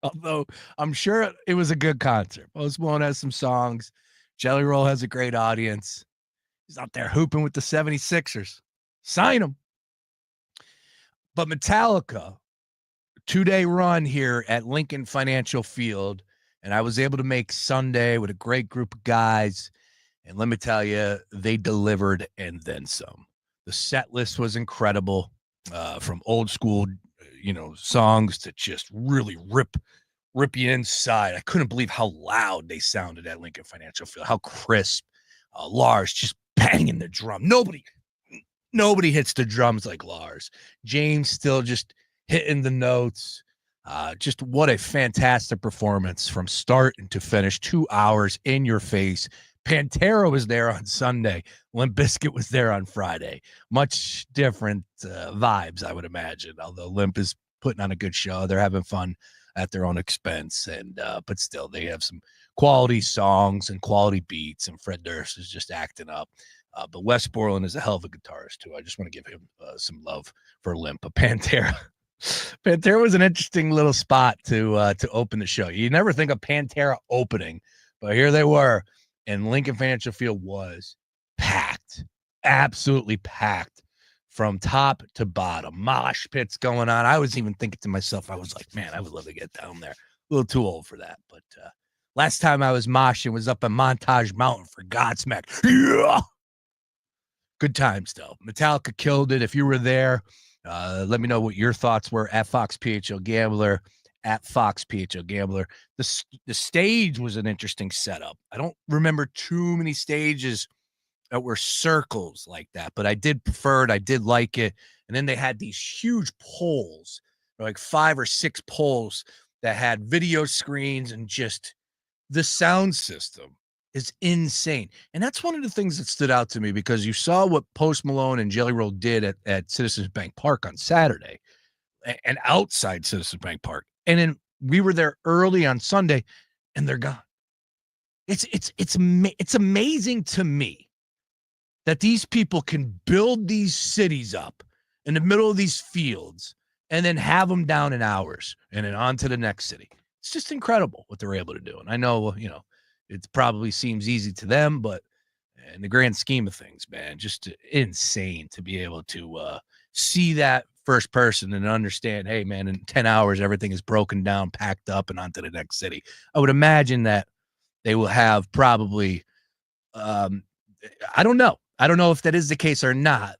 Although I'm sure it was a good concert. Post Malone has some songs. Jelly Roll has a great audience. He's out there hooping with the 76ers. Sign him. But Metallica, 2-day run here at Lincoln Financial Field, and I was able to make Sunday with a great group of guys. And let me tell you, they delivered and then some. The set list was incredible, from old school, songs to just really rip you inside. I couldn't believe how loud they sounded at Lincoln Financial Field, how crisp. Lars just banging the drum. Nobody hits the drums like Lars. James still just hitting the notes. Just what a fantastic performance from start to finish. 2 hours in your face. Pantera was there on Sunday. Limp Bizkit was there on Friday. Much different vibes, I would imagine. Although Limp is putting on a good show, they're having fun at their own expense, and but still, they have some quality songs and quality beats. And Fred Durst is just acting up. But Wes Borland is a hell of a guitarist too. I just want to give him some love for Limp. But Pantera was an interesting little spot to open the show. You never think of Pantera opening, but here they were. And Lincoln Financial Field was packed, absolutely packed from top to bottom. Mosh pits going on. I was even thinking to myself, I was like, man, I would love to get down there. A little too old for that. But last time I was moshing was up on Montage Mountain for Godsmack. Yeah. Good times, though. Metallica killed it. If you were there, let me know what your thoughts were at Fox PHL Gambler. At Fox PHL Gambler. The stage was an interesting setup. I don't remember too many stages that were circles like that, but I did prefer it. I did like it. And then they had these huge poles, like 5 or 6 poles that had video screens, and just the sound system is insane. And that's one of the things that stood out to me, because you saw what Post Malone and Jelly Roll did at Citizens Bank Park on Saturday and outside Citizens Bank Park. And then we were there early on Sunday, and they're gone. It's amazing to me that these people can build these cities up in the middle of these fields and then have them down in hours and then on to the next city. It's just incredible what they're able to do. And I know, it probably seems easy to them, but in the grand scheme of things, man, just insane to be able to see that first person and understand, hey, man, in 10 hours, everything is broken down, packed up, and onto the next city. I would imagine that they will have probably, I don't know. I don't know if that is the case or not,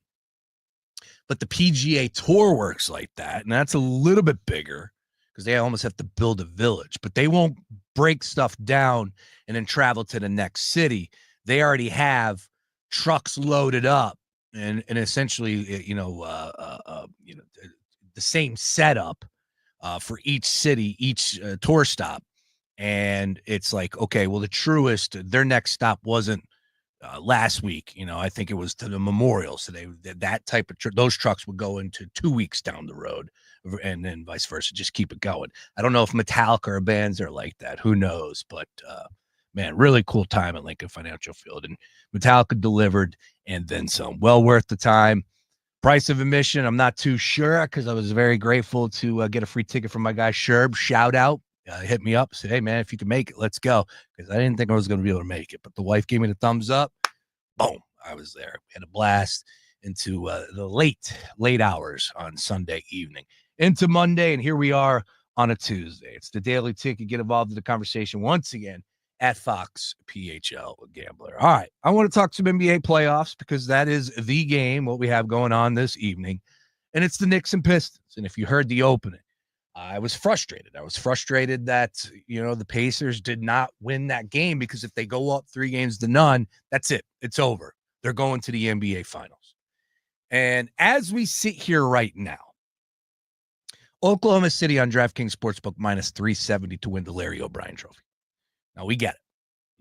but the PGA Tour works like that, and that's a little bit bigger because they almost have to build a village, but they won't break stuff down and then travel to the next city. They already have trucks loaded up and essentially, the same setup for each city, each tour stop. And it's like, okay, well, the Truist, their next stop wasn't last week. I think it was to the Memorial. So that type of those trucks would go into 2 weeks down the road, and then vice versa. Just keep it going. I don't know if Metallica or bands are like that. Who knows? But man, really cool time at Lincoln Financial Field, and Metallica delivered, and then some. Well worth the time. Price of admission, I'm not too sure, because I was very grateful to get a free ticket from my guy Sherb. Shout out. Hit me up, said, hey, man, if you can make it, let's go. Because I didn't think I was going to be able to make it. But the wife gave me the thumbs up. Boom. I was there. We had a blast into the late hours on Sunday evening. Into Monday, and here we are on a Tuesday. It's the Daily Ticket. Get involved in the conversation once again at Fox PHL Gambler. All right. I want to talk some NBA playoffs, because that is the game, what we have going on this evening. And it's the Knicks and Pistons. And if you heard the opening, I was frustrated. I was frustrated that, the Pacers did not win that game, because if they go up 3-0, that's it. It's over. They're going to the NBA Finals. And as we sit here right now, Oklahoma City on DraftKings Sportsbook -370 to win the Larry O'Brien Trophy. Now, we get it.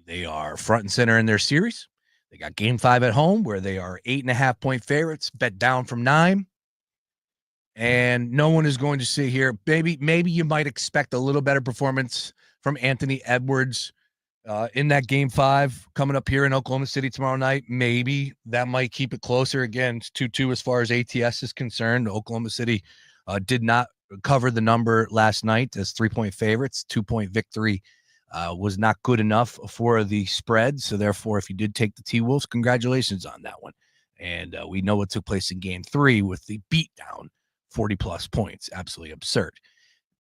They are front and center in their series. They got Game 5 at home, where they are 8.5-point favorites, bet down from 9. And no one is going to sit here. Maybe you might expect a little better performance from Anthony Edwards in that Game 5 coming up here in Oklahoma City tomorrow night. Maybe that might keep it closer. Again, it's 2-2 as far as ATS is concerned. Oklahoma City did not cover the number last night as 3-point favorites. 2-point victory was not good enough for the spread. So therefore, if you did take the T-Wolves, congratulations on that one. And we know what took place in Game 3 with the beatdown. 40-plus points. Absolutely absurd.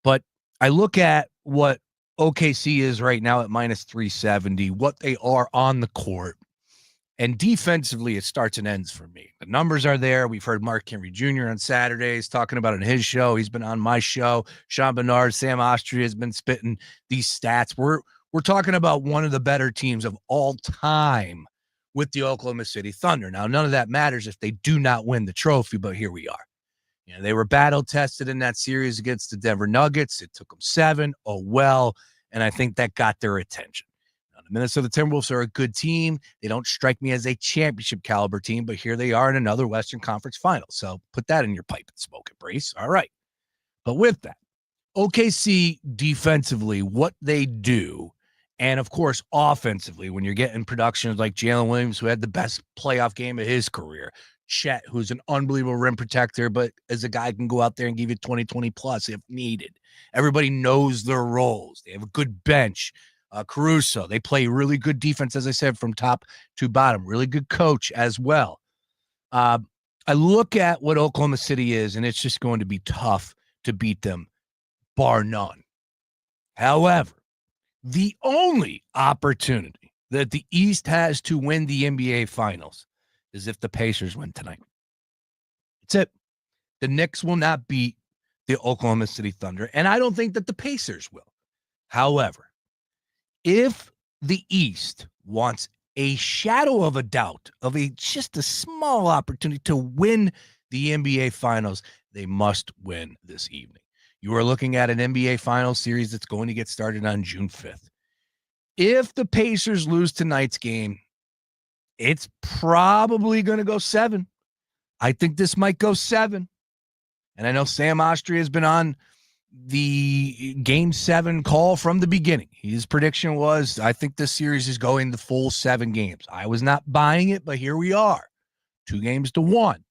But I look at what OKC is right now at -370, what they are on the court, and defensively, it starts and ends for me. The numbers are there. We've heard Mark Henry Jr. on Saturdays talking about it in his show. He's been on my show. Sean Barnard, Sam Austria has been spitting these stats. We're talking about one of the better teams of all time with the Oklahoma City Thunder. Now, none of that matters if they do not win the trophy, but here we are. They were battle tested in that series against the Denver Nuggets. It took them 7. Oh, well. And I think that got their attention. Now, the Minnesota Timberwolves are a good team. They don't strike me as a championship caliber team, but here they are in another Western Conference final. So put that in your pipe and smoke it, Brace. All right. But with that, OKC defensively, what they do, and of course, offensively, when you're getting productions like Jalen Williams, who had the best playoff game of his career, Chet, who's an unbelievable rim protector, but as a guy can go out there and give you 20 plus if needed. Everybody knows their roles. They have a good bench. Caruso, they play really good defense, as I said, from top to bottom. Really good coach as well. I look at what Oklahoma City is, and it's just going to be tough to beat them, bar none. However, the only opportunity that the East has to win the NBA Finals is if the Pacers win tonight. That's it. The Knicks will not beat the Oklahoma City Thunder, and I don't think that the Pacers will. However, if the East wants a shadow of a doubt of just a small opportunity to win the NBA Finals, they must win this evening. You are looking at an NBA Finals series that's going to get started on June 5th. If the Pacers lose tonight's game, it's probably going to go 7. I think this might go 7. And I know Sam Austria has been on the Game 7 call from the beginning. His prediction was, I think this series is going the full 7 games. I was not buying it, but here we are. 2-1.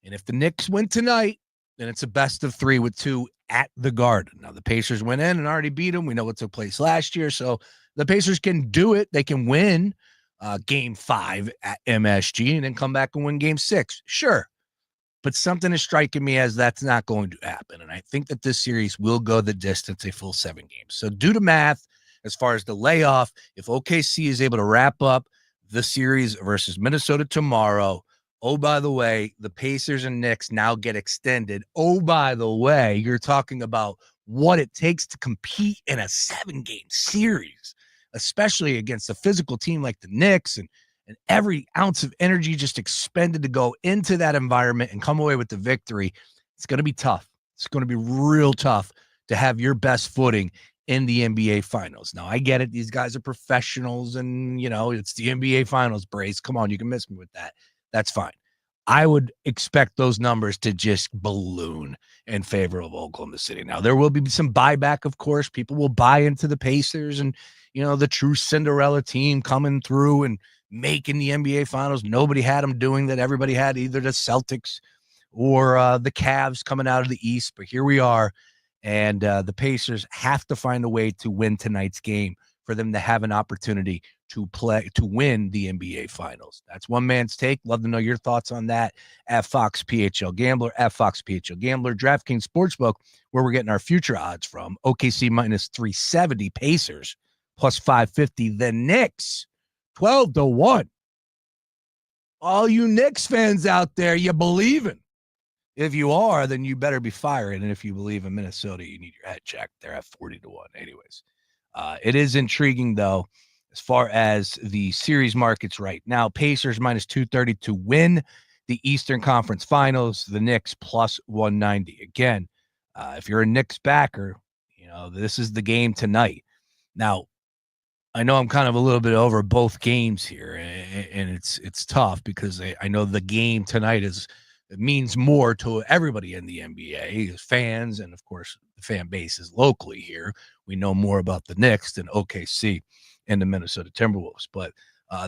And if the Knicks win tonight, then it's a best of 3 with 2 at the Garden. Now, the Pacers went in and already beat them. We know what took place last year. So the Pacers can do it. They can win Game 5 at MSG and then come back and win Game 6. Sure. But something is striking me as that's not going to happen. And I think that this series will go the distance, a full 7 games. So due to math, as far as the layoff, if OKC is able to wrap up the series versus Minnesota tomorrow, oh, by the way, the Pacers and Knicks now get extended. Oh, by the way, you're talking about what it takes to compete in a 7-game series, especially against a physical team like the Knicks, and every ounce of energy just expended to go into that environment and come away with the victory. It's going to be tough. It's going to be real tough to have your best footing in the NBA Finals. Now, I get it. These guys are professionals, and, it's the NBA Finals, Brace. Come on, you can miss me with that. That's fine. I would expect those numbers to just balloon in favor of Oklahoma City. Now, there will be some buyback, of course. People will buy into the Pacers and, the true Cinderella team coming through and making the NBA Finals. Nobody had them doing that. Everybody had either the Celtics or the Cavs coming out of the East. But here we are, and the Pacers have to find a way to win tonight's game for them to have an opportunity to win the NBA Finals. That's one man's take. Love to know your thoughts on that at Fox PHL Gambler, at Fox PHL Gambler. DraftKings Sportsbook, where we're getting our future odds from. OKC minus 370, Pacers plus 550. The Knicks 12-1. All you Knicks fans out there, you believing? If you are, then you better be firing. And if you believe in Minnesota, you need your head checked. They're at 40-1. Anyways, it is intriguing though, as far as the series markets right now. Pacers minus 230 to win the Eastern Conference Finals. The Knicks plus 190. Again, if you're a Knicks backer, this is the game tonight. Now, I know I'm kind of a little bit over both games here, and it's tough because I know the game tonight it means more to everybody in the NBA, fans, and of course the fan bases locally here. We know more about the Knicks than OKC and the Minnesota Timberwolves. But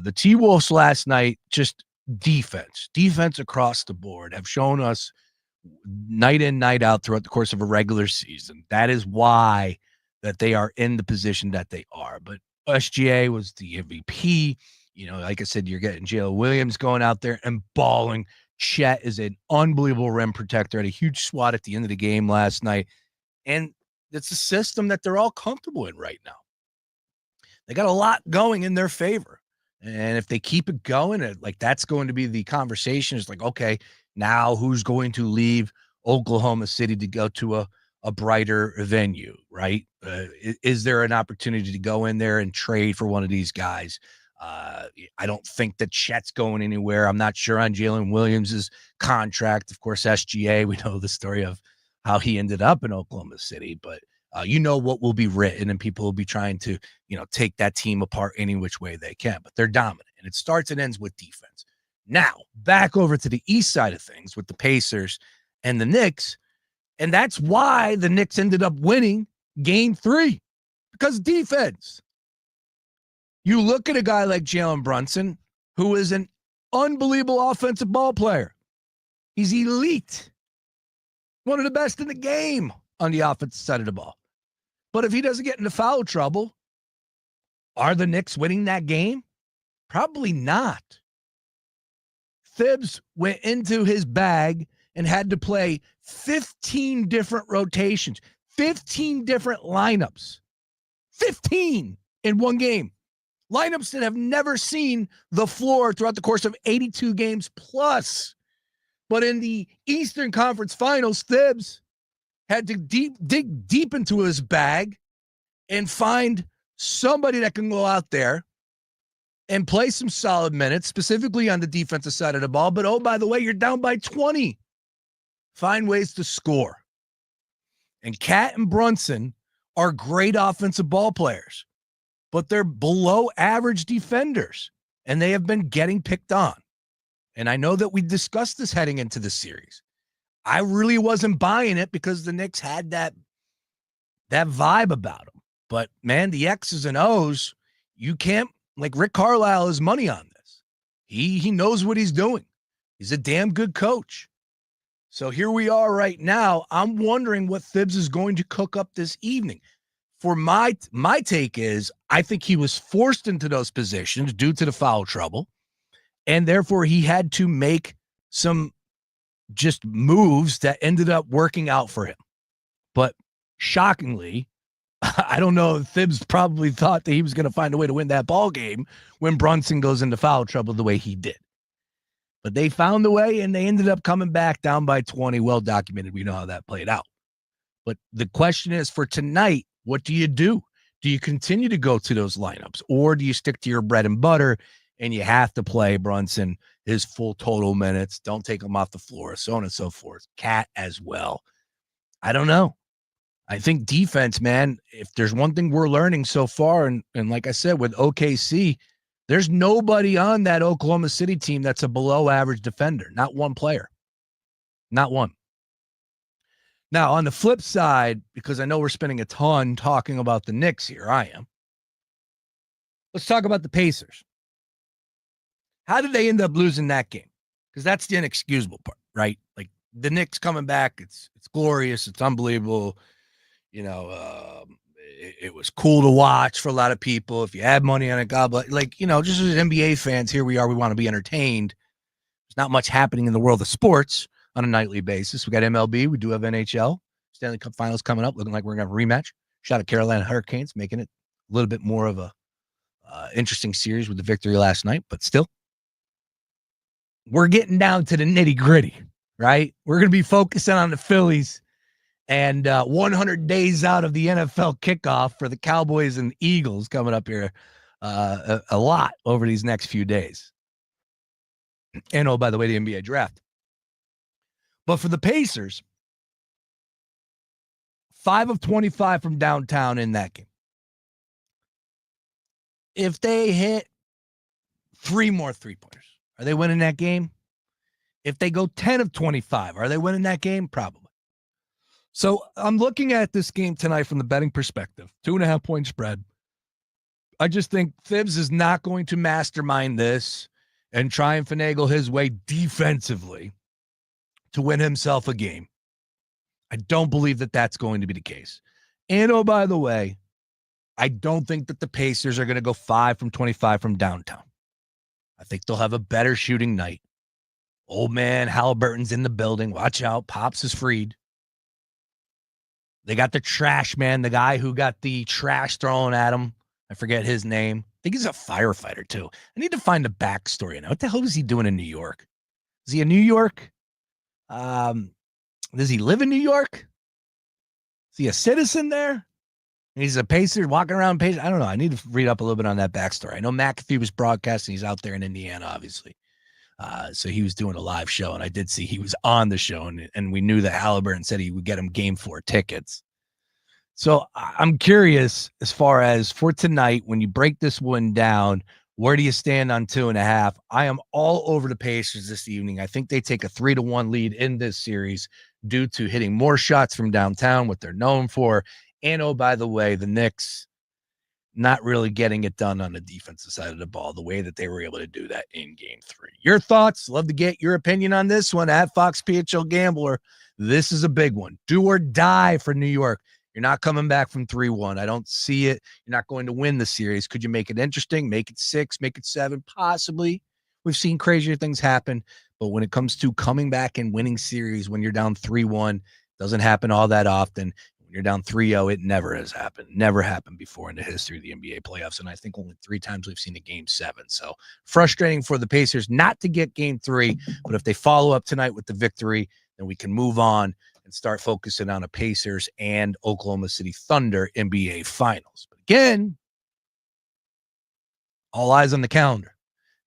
the T-Wolves last night, just defense across the board, have shown us night in, night out throughout the course of a regular season. That is why that they are in the position that they are. But SGA was the MVP. Like I said, you're getting Jalen Williams going out there and balling. Chet is an unbelievable rim protector, had a huge swat at the end of the game last night. And it's a system that they're all comfortable in right now. They got a lot going in their favor. And if they keep it going, that's going to be the conversation. It's like, okay, now who's going to leave Oklahoma City to go to a brighter venue, right? Is there an opportunity to go in there and trade for one of these guys? I don't think that Chet's going anywhere. I'm not sure on Jalen Williams' contract. Of course, SGA, we know the story of how he ended up in Oklahoma City, but what will be written, and people will be trying to, take that team apart any which way they can, but they're dominant, and it starts and ends with defense. Now, back over to the east side of things with the Pacers and the Knicks, and that's why the Knicks ended up winning game 3, because defense. You look at a guy like Jalen Brunson, who is an unbelievable offensive ball player. He's elite. One of the best in the game on the offensive side of the ball. But if he doesn't get into foul trouble, are the Knicks winning that game? Probably not. Thibs went into his bag and had to play 15 different rotations, 15 different lineups, 15 in one game. Lineups that have never seen the floor throughout the course of 82 games plus. But in the Eastern Conference Finals, Thibs had to dig deep into his bag and find somebody that can go out there and play some solid minutes, specifically on the defensive side of the ball. But, oh, by the way, you're down by 20. Find ways to score. And Cat and Brunson are great offensive ball players, but they're below average defenders, and they have been getting picked on. And I know that we discussed this heading into the series. I really wasn't buying it because the Knicks had that vibe about them. But, man, the X's and O's, you can't, Rick Carlisle has money on this. He knows what he's doing. He's a damn good coach. So here we are right now. I'm wondering what Thibs is going to cook up this evening. For my take is, I think he was forced into those positions due to the foul trouble, and therefore he had to make some just moves that ended up working out for him. But shockingly, I don't know if Thibs probably thought that he was going to find a way to win that ball game when Brunson goes into foul trouble the way he did. But they found a way, and they ended up coming back down by 20. Well documented. We know how that played out. But the question is, for tonight, what do you do? Do you continue to go to those lineups, or do you stick to your bread and butter and you have to play Brunson his full total minutes? Don't take him off the floor, so on and so forth. Cat as well. I don't know. I think defense, man, if there's one thing we're learning so far, and like I said, with OKC, there's nobody on that Oklahoma City team that's a below average defender. Not one player. Not one. Now, on the flip side, because I know we're spending a ton talking about the Knicks here, I am. Let's talk about the Pacers. How did they end up losing that game? Because that's the inexcusable part, right? Like the Knicks coming back, it's glorious, it's unbelievable. It was cool to watch for a lot of people. If you had money on it, God bless. Like, just as NBA fans, here we are. We want to be entertained. There's not much happening in the world of sports on a nightly basis. We got MLB. We do have NHL. Stanley Cup Finals coming up, looking like we're going to have a rematch. Shout out Carolina Hurricanes, making it a little bit more of a interesting series with the victory last night. But still, we're getting down to the nitty gritty, right? We're going to be focusing on the Phillies and 100 days out of the NFL kickoff for the Cowboys and Eagles coming up here a lot over these next few days. And, oh, by the way, the NBA draft. But for the Pacers, 5 of 25 from downtown in that game. If they hit 3 more three-pointers, are they winning that game? If they go 10 of 25, are they winning that game? Probably. So I'm looking at this game tonight from the betting perspective. 2.5-point spread. I just think Thibs is not going to mastermind this and try and finagle his way defensively to win himself a game. I don't believe that that's going to be the case. And, oh, by the way, I don't think that the Pacers are going to go 5 from 25 from downtown. I think they'll have a better shooting night. Old man Halliburton's in the building. Watch out. Pops is freed. They got the trash man, the guy who got the trash thrown at him. I forget his name. I think he's a firefighter, too. I need to find the backstory now. What the hell is he doing in New York? Is he in New York? Does he live in New York? Is he a citizen there? He's a Pacer walking around Pacer. I don't know. I need to read up a little bit on that backstory. I know McAfee was broadcasting. He's out there in Indiana, obviously. So he was doing a live show, and I did see he was on the show, and we knew that Halliburton said he would get him game 4 tickets. So I'm curious as far as for tonight, when you break this one down, where do you stand on 2.5? I am all over the Pacers this evening. I think they take a 3-1 lead in this series due to hitting more shots from downtown, what they're known for. And, oh, by the way, the Knicks not really getting it done on the defensive side of the ball the way that they were able to do that in game 3. Your thoughts? Love to get your opinion on this one at Fox PHL Gambler. This is a big one. Do or die for New York. You're not coming back from 3-1. I don't see it. You're not going to win the series. Could you make it interesting? Make it 6, make it 7? Possibly. We've seen crazier things happen. But when it comes to coming back and winning series when you're down 3-1, doesn't happen all that often. When you're down 3-0, it never has happened. Never happened before in the history of the NBA playoffs. And I think only 3 times we've seen a game 7. So frustrating for the Pacers not to get game 3. But if they follow up tonight with the victory, then we can move on and start focusing on a Pacers and Oklahoma City Thunder NBA Finals. But again, all eyes on the calendar.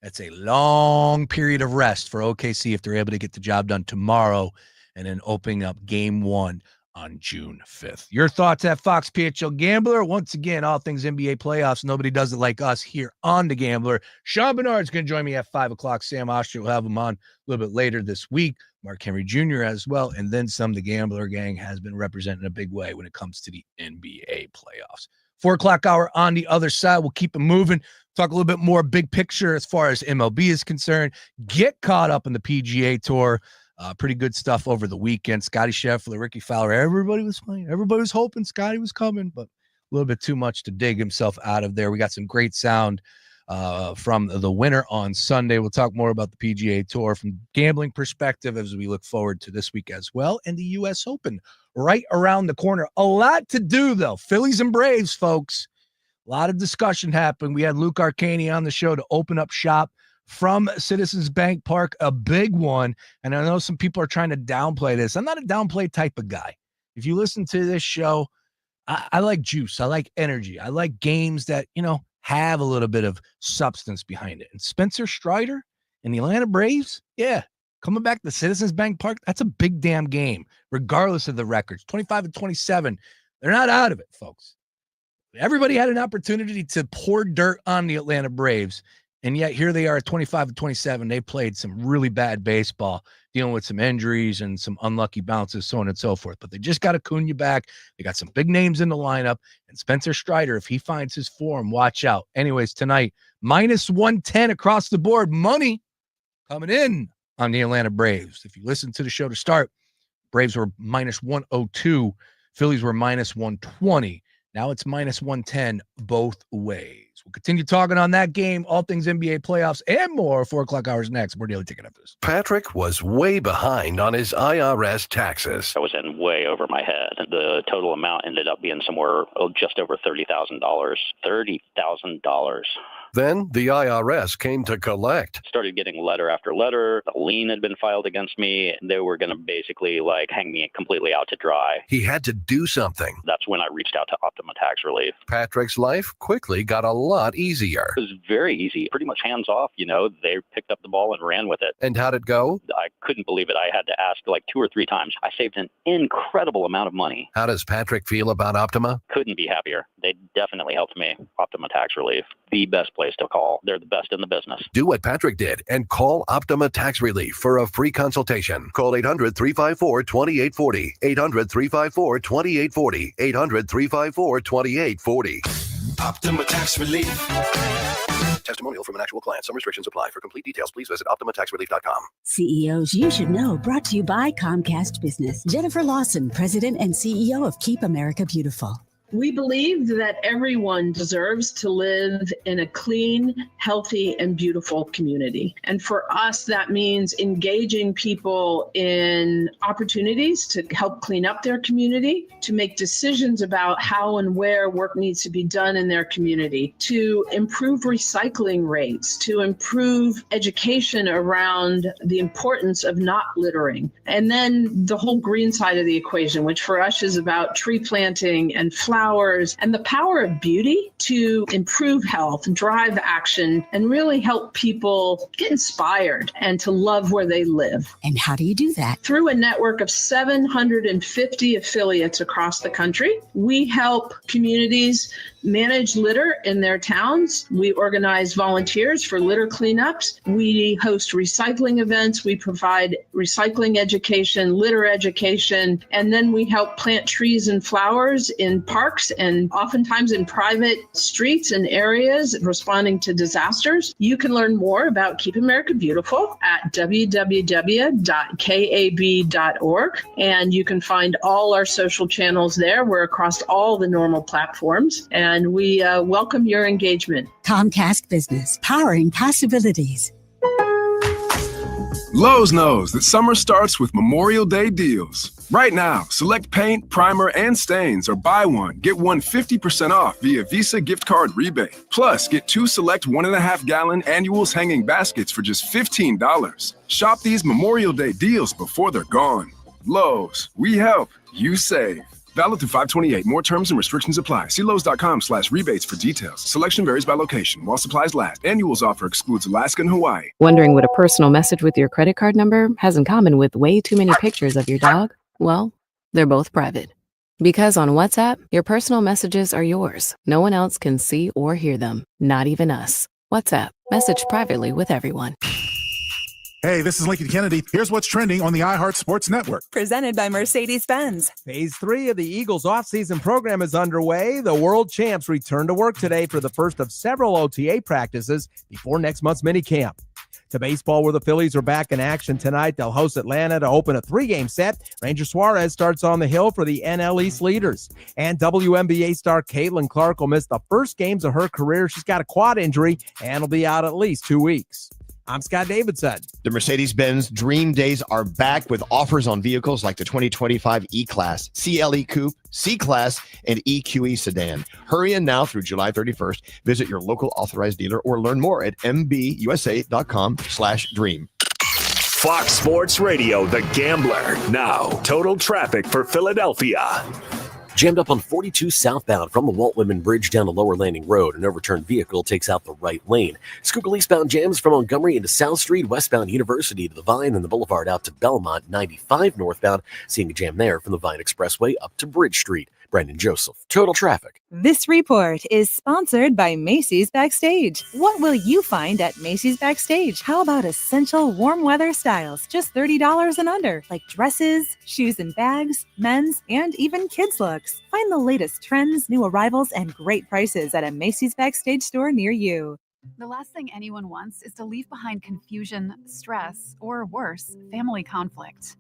That's a long period of rest for OKC if they're able to get the job done tomorrow and then opening up game 1 on June 5th. Your thoughts at Fox PHL Gambler. Once again, all things NBA playoffs. Nobody does it like us here on The Gambler. Sean Barnard's going to join me at 5 o'clock. Sam Oster will have him on a little bit later this week. Mark Henry Jr. as well. And then some. The Gambler gang has been representing a big way when it comes to the NBA playoffs. 4 o'clock hour on the other side. We'll keep it moving. Talk a little bit more big picture as far as MLB is concerned. Get caught up in the PGA Tour. Pretty good stuff over the weekend. Scotty Scheffler, Ricky Fowler, everybody was playing. Everybody was hoping Scotty was coming, but a little bit too much to dig himself out of there. We got some great sound from the winner on Sunday. We'll talk more about the PGA Tour from gambling perspective as we look forward to this week as well. And the U.S. Open right around the corner. A lot to do, though. Phillies and Braves, folks. A lot of discussion happened. We had Luke Arcaini on the show to open up shop from Citizens Bank Park, a big one. And I know some people are trying to downplay this. I'm not a downplay type of guy. If you listen to this show, I like juice. I like energy. I like games that, have a little bit of substance behind it. And Spencer Strider and the Atlanta Braves, yeah, coming back to Citizens Bank Park, that's a big damn game, regardless of the records. 25-27. They're not out of it, folks. Everybody had an opportunity to pour dirt on the Atlanta Braves, and yet here they are at 25-27. They played some really bad baseball, dealing with some injuries and some unlucky bounces, so on and so forth. But they just got Acuna back. They got some big names in the lineup. And Spencer Strider, if he finds his form, watch out. Anyways, tonight, minus 110 across the board. Money coming in on the Atlanta Braves. If you listen to the show to start, Braves were minus 102. Phillies were minus 120. Now it's minus 110 both ways. We'll continue talking on that game, all things NBA playoffs, and more. 4 o'clock hours next. More Daily Ticket after this. Patrick was way behind on his IRS taxes. I was in way over my head. The total amount ended up being somewhere just over $30,000. $30,000. Then the IRS came to collect. Started getting letter after letter. A lien had been filed against me. They were going to basically hang me completely out to dry. He had to do something. That's when I reached out to Optima Tax Relief. Patrick's life quickly got a lot easier. It was very easy, pretty much hands off. They picked up the ball and ran with it. And how'd it go? I couldn't believe it. I had to ask 2 or 3 times. I saved an incredible amount of money. How does Patrick feel about Optima? Couldn't be happier. They definitely helped me. Optima Tax Relief, the best place to call. They're the best in the business. Do what Patrick did and call Optima Tax Relief for a free consultation. Call 800-354-2840. 800-354-2840. 800-354-2840. Optima Tax Relief. Testimonial from an actual client. Some restrictions apply. For complete details, please visit OptimaTaxRelief.com. CEOs You Should Know, brought to you by Comcast Business. Jennifer Lawson, President and CEO of Keep America Beautiful. We believe that everyone deserves to live in a clean, healthy, and beautiful community. And for us, that means engaging people in opportunities to help clean up their community, to make decisions about how and where work needs to be done in their community, to improve recycling rates, to improve education around the importance of not littering. And then the whole green side of the equation, which for us is about tree planting and flowers and the power of beauty to improve health, drive action, and really help people get inspired and to love where they live. And how do you do that? Through a network of 750 affiliates across the country. We help communities manage litter in their towns. We organize volunteers for litter cleanups. We host recycling events. We provide recycling education, litter education, and then we help plant trees and flowers in parks and oftentimes in private streets and areas responding to disasters. You can learn more about Keep America Beautiful at www.kab.org, and you can find all our social channels there. We're across all the normal platforms, and we welcome your engagement. Comcast Business, powering possibilities. Lowe's knows that summer starts with Memorial Day deals. Right now, select paint, primer, and stains, or buy one, get one 50% off via Visa gift card rebate. Plus, get 2 select 1.5-gallon annuals hanging baskets for just $15. Shop these Memorial Day deals before they're gone. Lowe's, we help, you save. Valid through 5/28. More terms and restrictions apply. See Lowe's.com/rebates for details. Selection varies by location. While supplies last. Annuals offer excludes Alaska and Hawaii. Wondering what a personal message with your credit card number has in common with way too many pictures of your dog? Well, they're both private. Because on WhatsApp, your personal messages are yours. No one else can see or hear them. Not even us. WhatsApp. Message privately with everyone. Hey, this is Lincoln Kennedy. Here's what's trending on the iHeart Sports Network. Presented by Mercedes-Benz. Phase 3 of the Eagles offseason program is underway. The world champs return to work today for the first of several OTA practices before next month's minicamp. To baseball, where the Phillies are back in action tonight. They'll host Atlanta to open a 3-game set. Ranger Suarez starts on the hill for the NL East leaders. And WNBA star Caitlin Clark will miss the first games of her career. She's got a quad injury and will be out at least 2 weeks. I'm Scott Davidson. The Mercedes-Benz Dream Days are back with offers on vehicles like the 2025 E-Class, CLE Coupe, C-Class, and EQE Sedan. Hurry in now through July 31st. Visit your local authorized dealer or learn more at mbusa.com/dream. Fox Sports Radio, The Gambler. Now, total traffic for Philadelphia. Jammed up on 42 southbound from the Walt Whitman Bridge down to Lower Landing Road. An overturned vehicle takes out the right lane. Schuylkill eastbound jams from Montgomery into South Street, westbound University to the Vine, and the Boulevard out to Belmont. 95 northbound, seeing a jam there from the Vine Expressway up to Bridge Street. Brandon Joseph, Total Traffic. This report is sponsored by Macy's Backstage. What will you find at Macy's Backstage? How about essential warm weather styles, just $30 and under, like dresses, shoes and bags, men's, and even kids' looks. Find the latest trends, new arrivals, and great prices at a Macy's Backstage store near you. The last thing anyone wants is to leave behind confusion, stress, or worse, family conflict.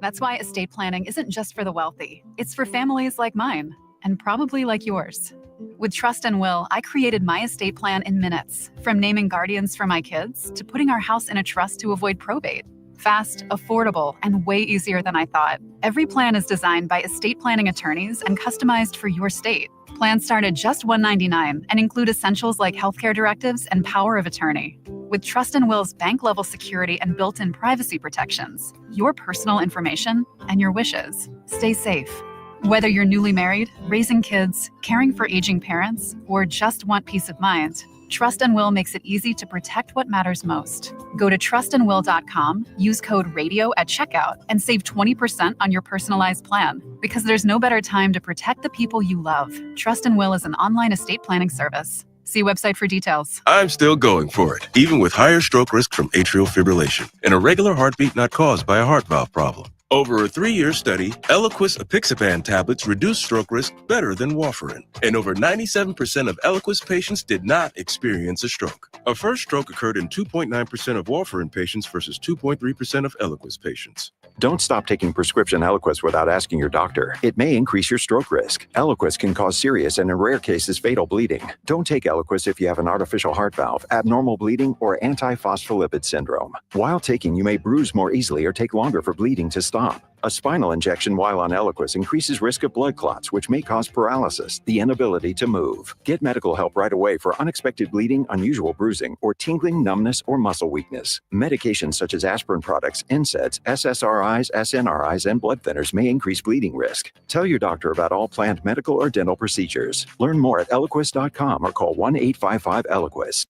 That's why estate planning isn't just for the wealthy. It's for families like mine, and probably like yours. With Trust and Will, I created my estate plan in minutes, from naming guardians for my kids to putting our house in a trust to avoid probate. Fast, affordable, and way easier than I thought. Every plan is designed by estate planning attorneys and customized for your state. Plans start at just $199 and include essentials like healthcare directives and power of attorney. With Trust and Will's bank-level security and built-in privacy protections, your personal information and your wishes stay safe. Whether you're newly married, raising kids, caring for aging parents, or just want peace of mind, Trust and Will makes it easy to protect what matters most. Go to trustandwill.com, use code RADIO at checkout, and save 20% on your personalized plan. Because there's no better time to protect the people you love. Trust and Will is an online estate planning service. See website for details. I'm still going for it, even with higher stroke risk from atrial fibrillation, an irregular heartbeat not caused by a heart valve problem. Over a 3-year study, Eliquis apixaban tablets reduce stroke risk better than warfarin, and over 97% of Eliquis patients did not experience a stroke. A first stroke occurred in 2.9% of warfarin patients versus 2.3% of Eliquis patients. Don't stop taking prescription Eliquis without asking your doctor. It may increase your stroke risk. Eliquis can cause serious and in rare cases fatal bleeding. Don't take Eliquis if you have an artificial heart valve, abnormal bleeding, or antiphospholipid syndrome. While taking, you may bruise more easily or take longer for bleeding to stop. A spinal injection while on Eliquis increases risk of blood clots, which may cause paralysis, the inability to move. Get medical help right away for unexpected bleeding, unusual bruising, or tingling, numbness, or muscle weakness. Medications such as aspirin products, NSAIDs, SSRIs, SNRIs, and blood thinners may increase bleeding risk. Tell your doctor about all planned medical or dental procedures. Learn more at Eliquis.com or call 1-855-ELIQUIS.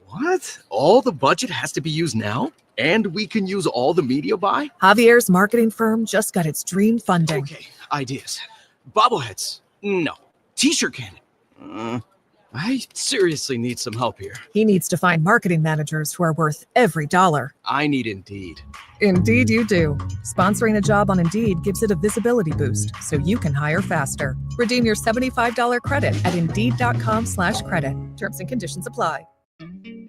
What? All the budget has to be used now? And we can use all the media buy? Javier's marketing firm just got its dream funding. Okay, ideas. Bobbleheads? No. T-shirt cannon? I seriously need some help here. He needs to find marketing managers who are worth every dollar. I need Indeed. Indeed you do. Sponsoring a job on Indeed gives it a visibility boost so you can hire faster. Redeem your $75 credit at Indeed.com/credit. Terms and conditions apply.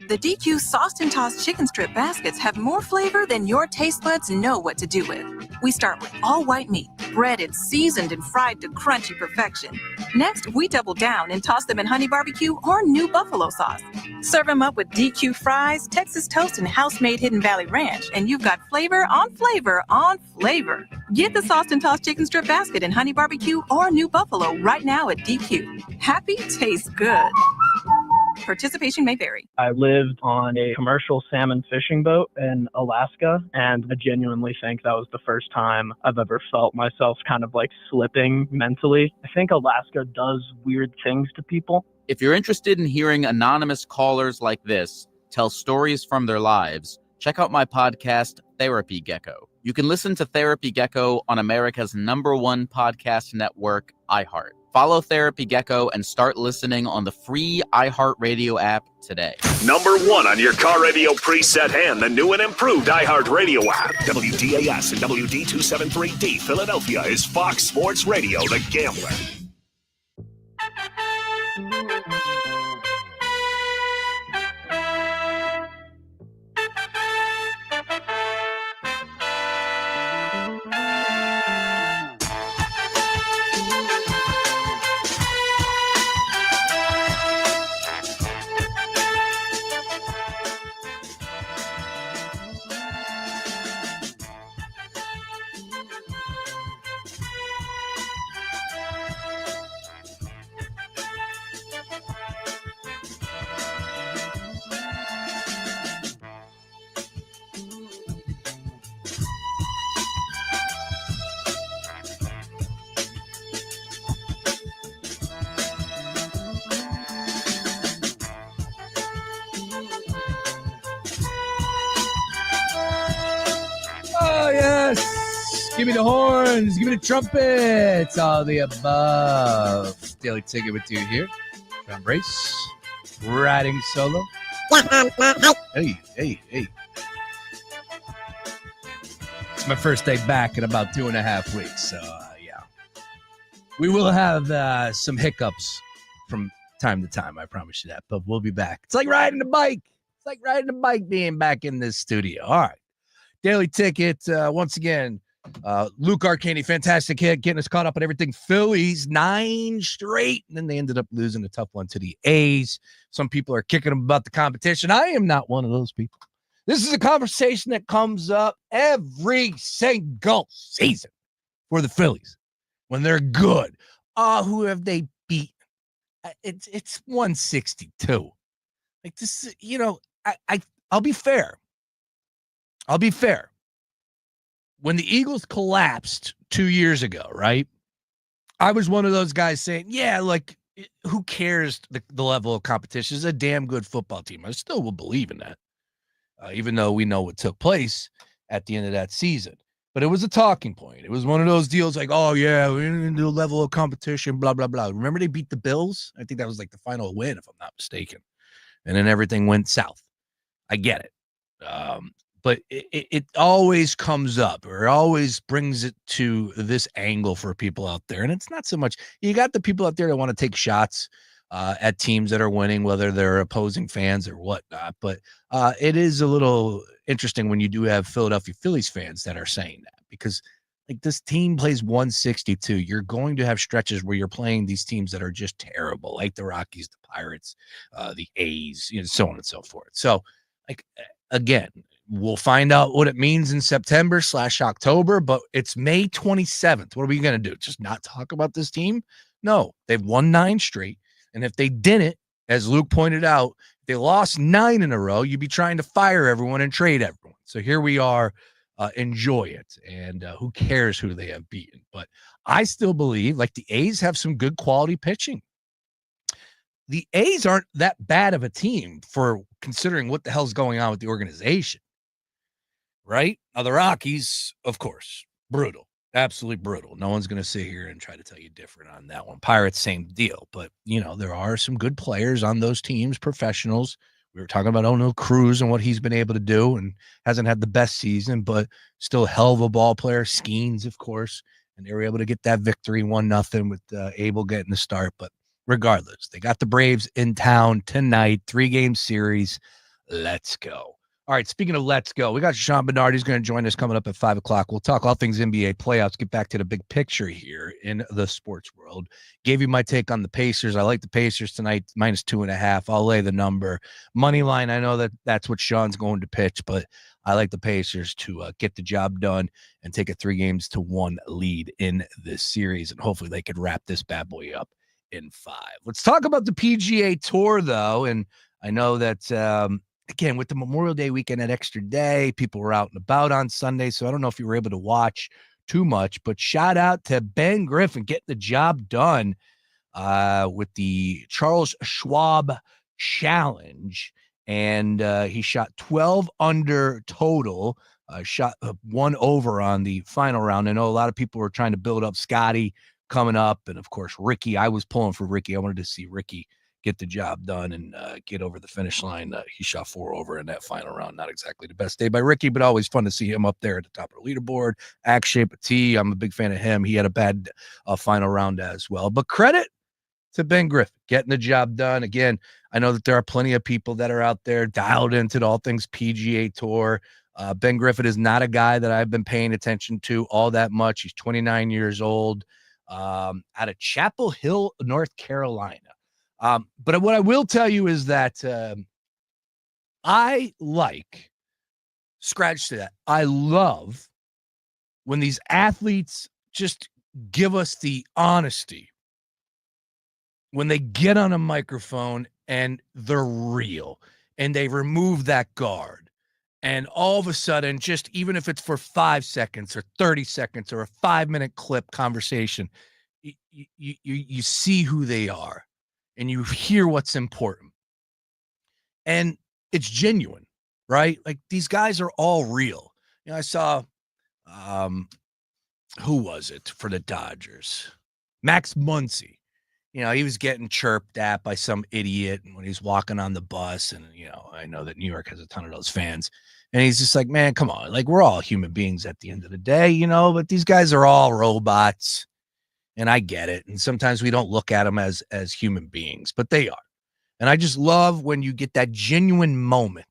The DQ Sauced and Tossed Chicken Strip Baskets have more flavor than your taste buds know what to do with. We start with all white meat, breaded, seasoned, and fried to crunchy perfection. Next, we double down and toss them in honey barbecue or new buffalo sauce. Serve them up with DQ fries, Texas toast, and house-made Hidden Valley Ranch, and you've got flavor on flavor on flavor. Get the Sauced and Tossed Chicken Strip Basket in honey barbecue or new buffalo right now at DQ. Happy tastes good. Participation may vary. I lived on a commercial salmon fishing boat in Alaska, and I genuinely think that was the first time I've ever felt myself kind of like slipping mentally. I think Alaska does weird things to people. If you're interested in hearing anonymous callers like this tell stories from their lives, check out my podcast, Therapy Gecko. You can listen to Therapy Gecko on America's #1 podcast network, iHeart. Follow Therapy Gecko and start listening on the free iHeartRadio app today. #1 on your car radio preset and the new and improved iHeartRadio app. WDAS and WD273D Philadelphia is Fox Sports Radio, The Gambler. Give me the horns. Give me the trumpets. All the above. Daily Ticket with you here. John Brace. Riding solo. Hey. It's my first day back in about 2.5 weeks. So, yeah. We will have some hiccups from time to time. I promise you that. But we'll be back. It's like riding a bike. It's like riding a bike being back in this studio. All right. Daily Ticket, once again, Luke Arcaini, fantastic hit, getting us caught up on everything Phillies, 9 straight, and then they ended up losing a tough one to the A's. Some people are kicking them about the competition. I am not one of those people. This is a conversation that comes up every single season for the Phillies when they're good. Who have they beaten? It's 162. Like this, I'll be fair. When the Eagles collapsed 2 years ago, right? I was one of those guys saying, yeah, like, who cares the level of competition? It's a damn good football team. I still will believe in that, even though we know what took place at the end of that season. But it was a talking point. It was one of those deals like, oh, yeah, we're in the level of competition, blah, blah, blah. Remember they beat the Bills? I think that was like the final win, if I'm not mistaken. And then everything went south. I get it. But it always comes up, or it always brings it to this angle for people out there. And it's not so much, you got the people out there that want to take shots at teams that are winning, whether they're opposing fans or whatnot. But it is a little interesting when you do have Philadelphia Phillies fans that are saying that, because like this team plays 162. You're going to have stretches where you're playing these teams that are just terrible, like the Rockies, the Pirates, the A's, so on and so forth. So like, again, we'll find out what it means in September/October, but it's May 27th. What are we going to do? Just not talk about this team? No, they've won 9 straight. And if they didn't, as Luke pointed out, if they lost 9 in a row, you'd be trying to fire everyone and trade everyone. So here we are. Enjoy it. And who cares who they have beaten? But I still believe like the A's have some good quality pitching. The A's aren't that bad of a team for considering what the hell's going on with the organization. Right? Now, the Rockies, of course, brutal. Absolutely brutal. No one's going to sit here and try to tell you different on that one. Pirates, same deal. But, there are some good players on those teams, professionals. We were talking about O'Neal Cruz and what he's been able to do, and hasn't had the best season, but still a hell of a ball player. Skeens, of course. And they were able to get that victory 1-0 with Abel getting the start. But regardless, they got the Braves in town tonight, 3-game series. Let's go. All right, speaking of let's go, we got Sean Barnard. He's going to join us coming up at 5 o'clock. We'll talk all things NBA playoffs, get back to the big picture here in the sports world. Gave you my take on the Pacers. I like the Pacers tonight, -2.5. I'll lay the number. Money line, I know that's what Sean's going to pitch, but I like the Pacers to get the job done and take a 3-1 lead in this series, and hopefully they could wrap this bad boy up in 5. Let's talk about the PGA Tour, though, and I know that again, with the Memorial Day weekend, that extra day, people were out and about on Sunday, so I don't know if you were able to watch too much, but shout out to Ben Griffin getting the job done with the Charles Schwab Challenge, and he shot 12 under total, shot 1 over on the final round. I know a lot of people were trying to build up Scotty coming up, and of course, Ricky. I was pulling for Ricky. I wanted to see Ricky get the job done and get over the finish line. He shot 4 over in that final round. Not exactly the best day by Ricky, but always fun to see him up there at the top of the leaderboard. Axe shape of T. I'm a big fan of him. He had a bad final round as well. But credit to Ben Griffin getting the job done. Again, I know that there are plenty of people that are out there dialed into all things PGA Tour. Ben Griffin is not a guy that I've been paying attention to all that much. He's 29 years old, out of Chapel Hill, North Carolina. But what I will tell you is that I love when these athletes just give us the honesty when they get on a microphone and they're real and they remove that guard. And all of a sudden, just even if it's for 5 seconds or 30 seconds or a 5-minute clip conversation, you see who they are. And you hear what's important. And it's genuine, right? Like these guys are all real. I saw who was it for the Dodgers? Max Muncy. You know, he was getting chirped at by some idiot when he's walking on the bus. And, you know, I know that New York has a ton of those fans. And he's just like, man, come on. Like, we're all human beings at the end of the day, you know, but these guys are all robots. And I get it. And sometimes we don't look at them as human beings, but they are. And I just love when you get that genuine moment.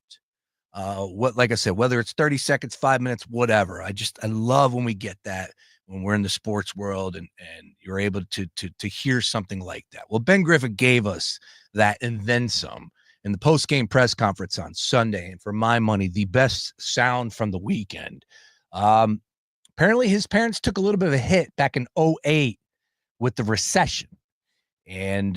Like I said, whether it's 30 seconds, 5 minutes, whatever. I love when we get that when we're in the sports world and you're able to hear something like that. Well, Ben Griffin gave us that and then some in the post-game press conference on Sunday. And for my money, the best sound from the weekend. Apparently his parents took a little bit of a hit back in 2008 with the recession. And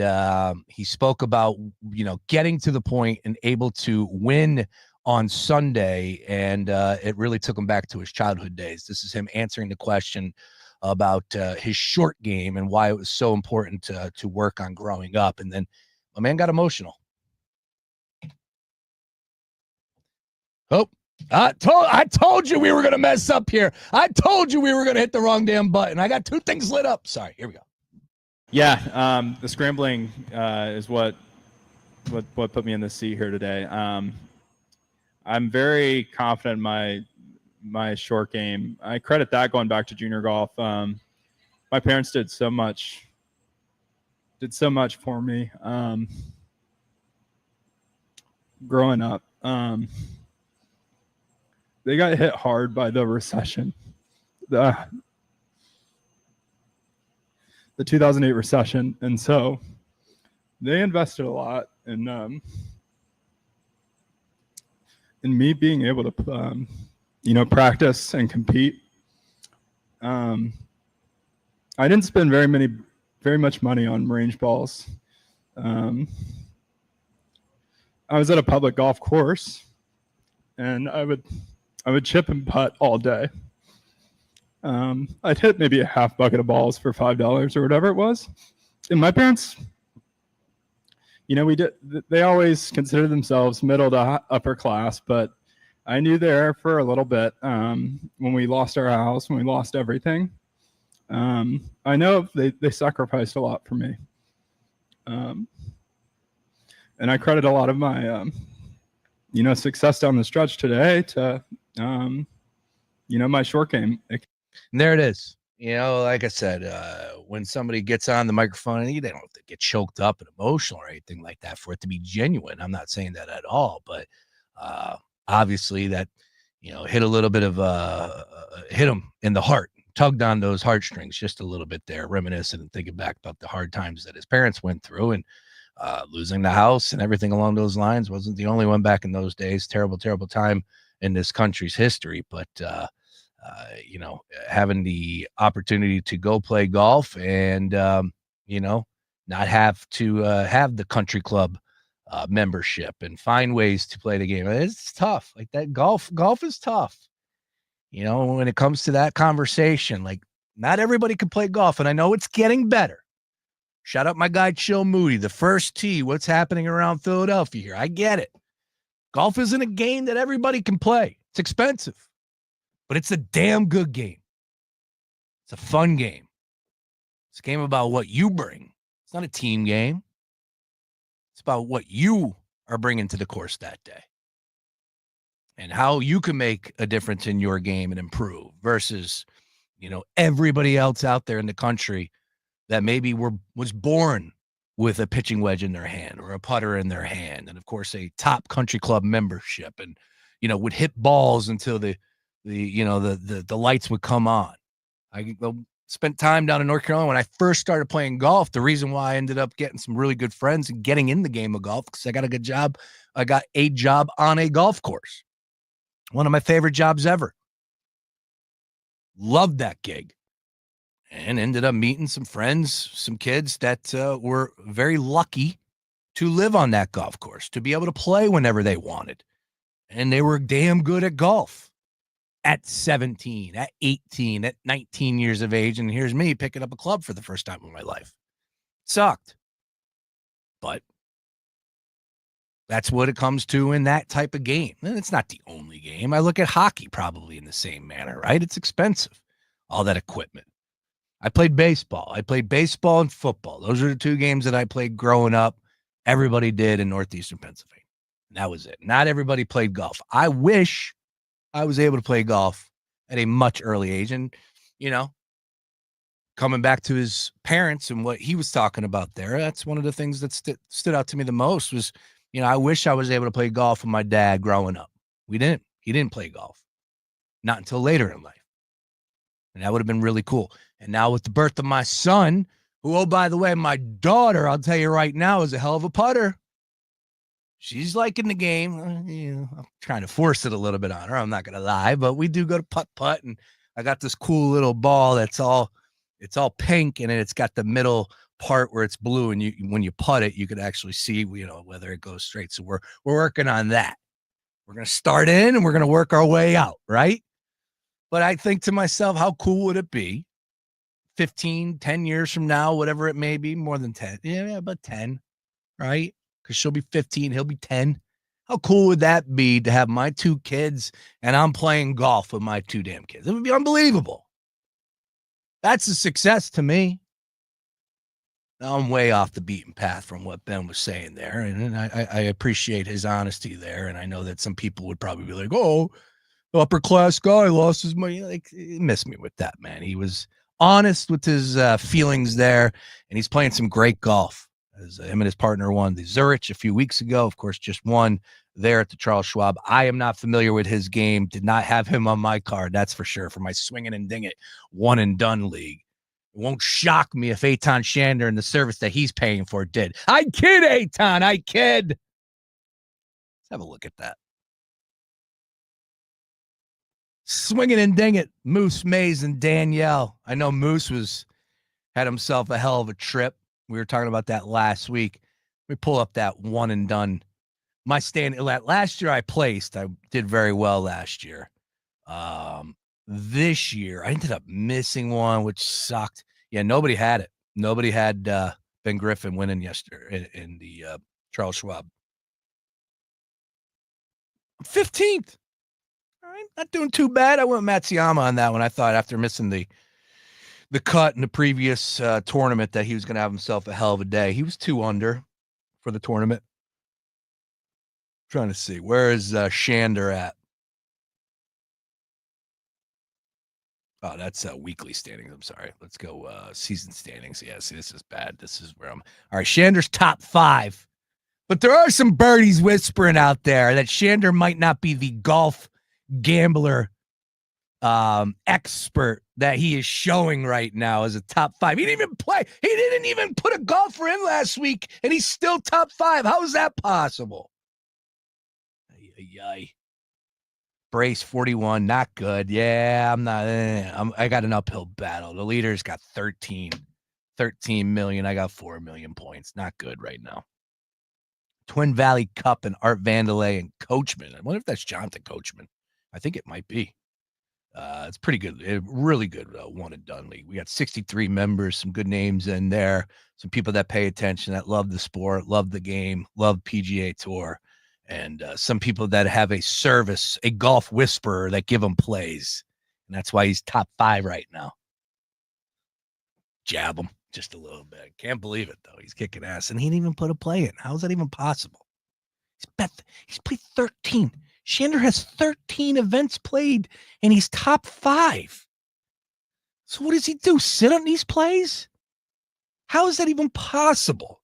he spoke about, you know, getting to the point and able to win on Sunday. And it really took him back to his childhood days. This is him answering the question about his short game and why it was so important to work on growing up. And then my man got emotional. Oh, I told you we were going to mess up here. I told you we were going to hit the wrong damn button. I got two things lit up. Sorry, here we go. Yeah, the scrambling is what put me in the seat here today. I'm very confident in my short game. I credit that going back to junior golf. My parents did so much for me growing up. They got hit hard by the recession. The 2008 recession, and so they invested a lot in me being able to practice and compete. I didn't spend very much money on range balls. I was at a public golf course, and I would chip and putt all day. I'd hit maybe a half bucket of balls for $5 or whatever it was. And my parents, they always considered themselves middle to upper class, but I knew there for a little bit when we lost our house, when we lost everything. I know they sacrificed a lot for me. And I credit a lot of my, success down the stretch today to, my short game. And there it is. Like I said, when somebody gets on the microphone, they don't have to get choked up and emotional or anything like that for it to be genuine. I'm not saying that at all, but obviously that, hit a little bit of hit him in the heart, tugged on those heartstrings just a little bit there, reminiscent and thinking back about the hard times that his parents went through and losing the house and everything along those lines. Wasn't the only one back in those days. Terrible, terrible time in this country's history, but having the opportunity to go play golf and, not have to have the country club membership and find ways to play the game. It's tough. Like that golf is tough. When it comes to that conversation, like not everybody can play golf. And I know it's getting better. Shout out my guy, Chill Moody, the first tee. What's happening around Philadelphia here? I get it. Golf isn't a game that everybody can play. It's expensive. But it's a damn good game. It's a fun game. It's a game about what you bring. It's not a team game. It's about what you are bringing to the course that day and how you can make a difference in your game and improve versus, everybody else out there in the country that maybe was born with a pitching wedge in their hand or a putter in their hand. And, of course, a top country club membership and, would hit balls until the lights would come on. I spent time down in North Carolina when I first started playing golf. The reason why I ended up getting some really good friends and getting in the game of golf because I got a good job. I got a job on a golf course. One of my favorite jobs ever. Loved that gig. And ended up meeting some friends, some kids that were very lucky to live on that golf course, to be able to play whenever they wanted. And they were damn good at golf. At 17, at 18, at 19 years of age, and here's me picking up a club for the first time in my life. Sucked. But that's what it comes to in that type of game. And it's not the only game. I look at hockey probably in the same manner, right? It's expensive. all that equipment. I played baseball. I played baseball and football. Those are the two games that I played growing up. Everybody did in northeastern Pennsylvania. And that was it. Not everybody played golf. I wish I was able to play golf at a much early age. And, coming back to his parents and what he was talking about there, that's one of the things that stood out to me the most was, I wish I was able to play golf with my dad growing up. He didn't play golf. Not until later in life. And that would have been really cool. And now with the birth of my son, who, oh, by the way, my daughter, I'll tell you right now, is a hell of a putter. She's liking the game. I'm trying to force it a little bit on her. I'm not going to lie, but we do go to putt-putt. And I got this cool little ball it's all pink, and it's got the middle part where it's blue. And when you putt it, you could actually see, whether it goes straight. So we're working on that. We're going to start in and we're going to work our way out, right? But I think to myself, how cool would it be 10 years from now, whatever it may be, more than 10. Yeah, about 10, right? Because she'll be 15, he'll be 10. How cool would that be to have my two kids and I'm playing golf with my two damn kids? It would be unbelievable. That's a success to me. Now I'm way off the beaten path from what Ben was saying there, and I appreciate his honesty there, and I know that some people would probably be like, oh, upper class guy lost his money. Like, he missed me with that, man. He was honest with his feelings there, and he's playing some great golf. As him and his partner won the Zurich a few weeks ago, of course, just won there at the Charles Schwab. I am not familiar with his game, did not have him on my card, that's for sure, for my swinging and ding it one and done league. It won't shock me if Eitan Shander and the service that he's paying for did. I kid, Eitan, I kid. Let's have a look at that. Swinging and ding it, Moose, Mays, and Danielle. I know Moose had himself a hell of a trip. We were talking about that last week. Let me pull up that one and done. My stand last year I placed. I did very well last year. This year I ended up missing one, which sucked. Yeah, nobody had it. Nobody had Ben Griffin winning yesterday in the Charles Schwab. 15th. All right, not doing too bad. I went Matsuyama on that one. I thought after missing the cut in the previous tournament that he was going to have himself a hell of a day. He was 2 under for the tournament. Trying to see, where is Shander at? Oh, that's weekly standings. I'm sorry. Let's go season standings. Yeah, see, this is bad. This is where I'm. All right, Shander's top 5. But there are some birdies whispering out there that Shander might not be the golf gambler expert that he is showing right now as a top 5. He didn't even play. He didn't even put a golfer in last week, and he's still top 5. How is that possible? Brace 41, not good. Yeah, I'm not. I got an uphill battle. The leader's got 13 million. I got 4 million points. Not good right now. Twin Valley Cup and Art Vandelay and Coachman. I wonder if that's Jonathan Coachman. I think it might be. It's pretty good. Really good one and done league. We got 63 members, some good names in there, some people that pay attention, that love the sport, love the game, love PGA Tour, and some people that have a service, a golf whisperer that give him plays. And that's why he's top 5 right now. Jab him just a little bit. Can't believe it, though. He's kicking ass, and he didn't even put a play in. How is that even possible? He's played 13. Shander has 13 events played, and he's top 5. So what does he do? Sit on these plays? How is that even possible?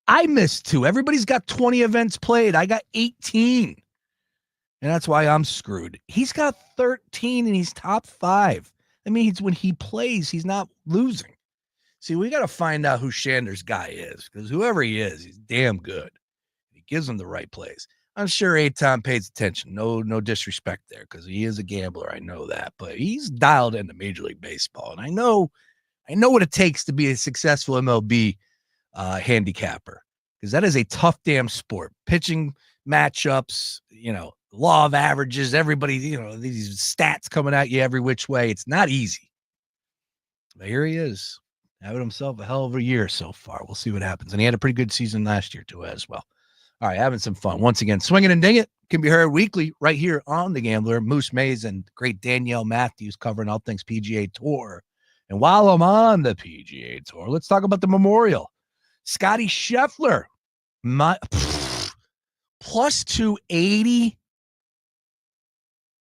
I missed 2. Everybody's got 20 events played. I got 18. And that's why I'm screwed. He's got 13, and he's top 5. That means when he plays, he's not losing. See, we got to find out who Shander's guy is, because whoever he is, he's damn good. He gives him the right plays. I'm sure Eitan pays attention. No disrespect there, because he is a gambler. I know that, but he's dialed into Major League Baseball, and I know what it takes to be a successful MLB handicapper, because that is a tough damn sport. Pitching matchups, law of averages, everybody, these stats coming at you every which way. It's not easy. But here he is, having himself a hell of a year so far. We'll see what happens. And he had a pretty good season last year too as well. All right, having some fun. Once again, Swinging and Ding It can be heard weekly right here on The Gambler. Moose Mays and great Danielle Matthews covering all things PGA Tour. And while I'm on the PGA Tour, let's talk about the Memorial. Scotty Scheffler, plus 280.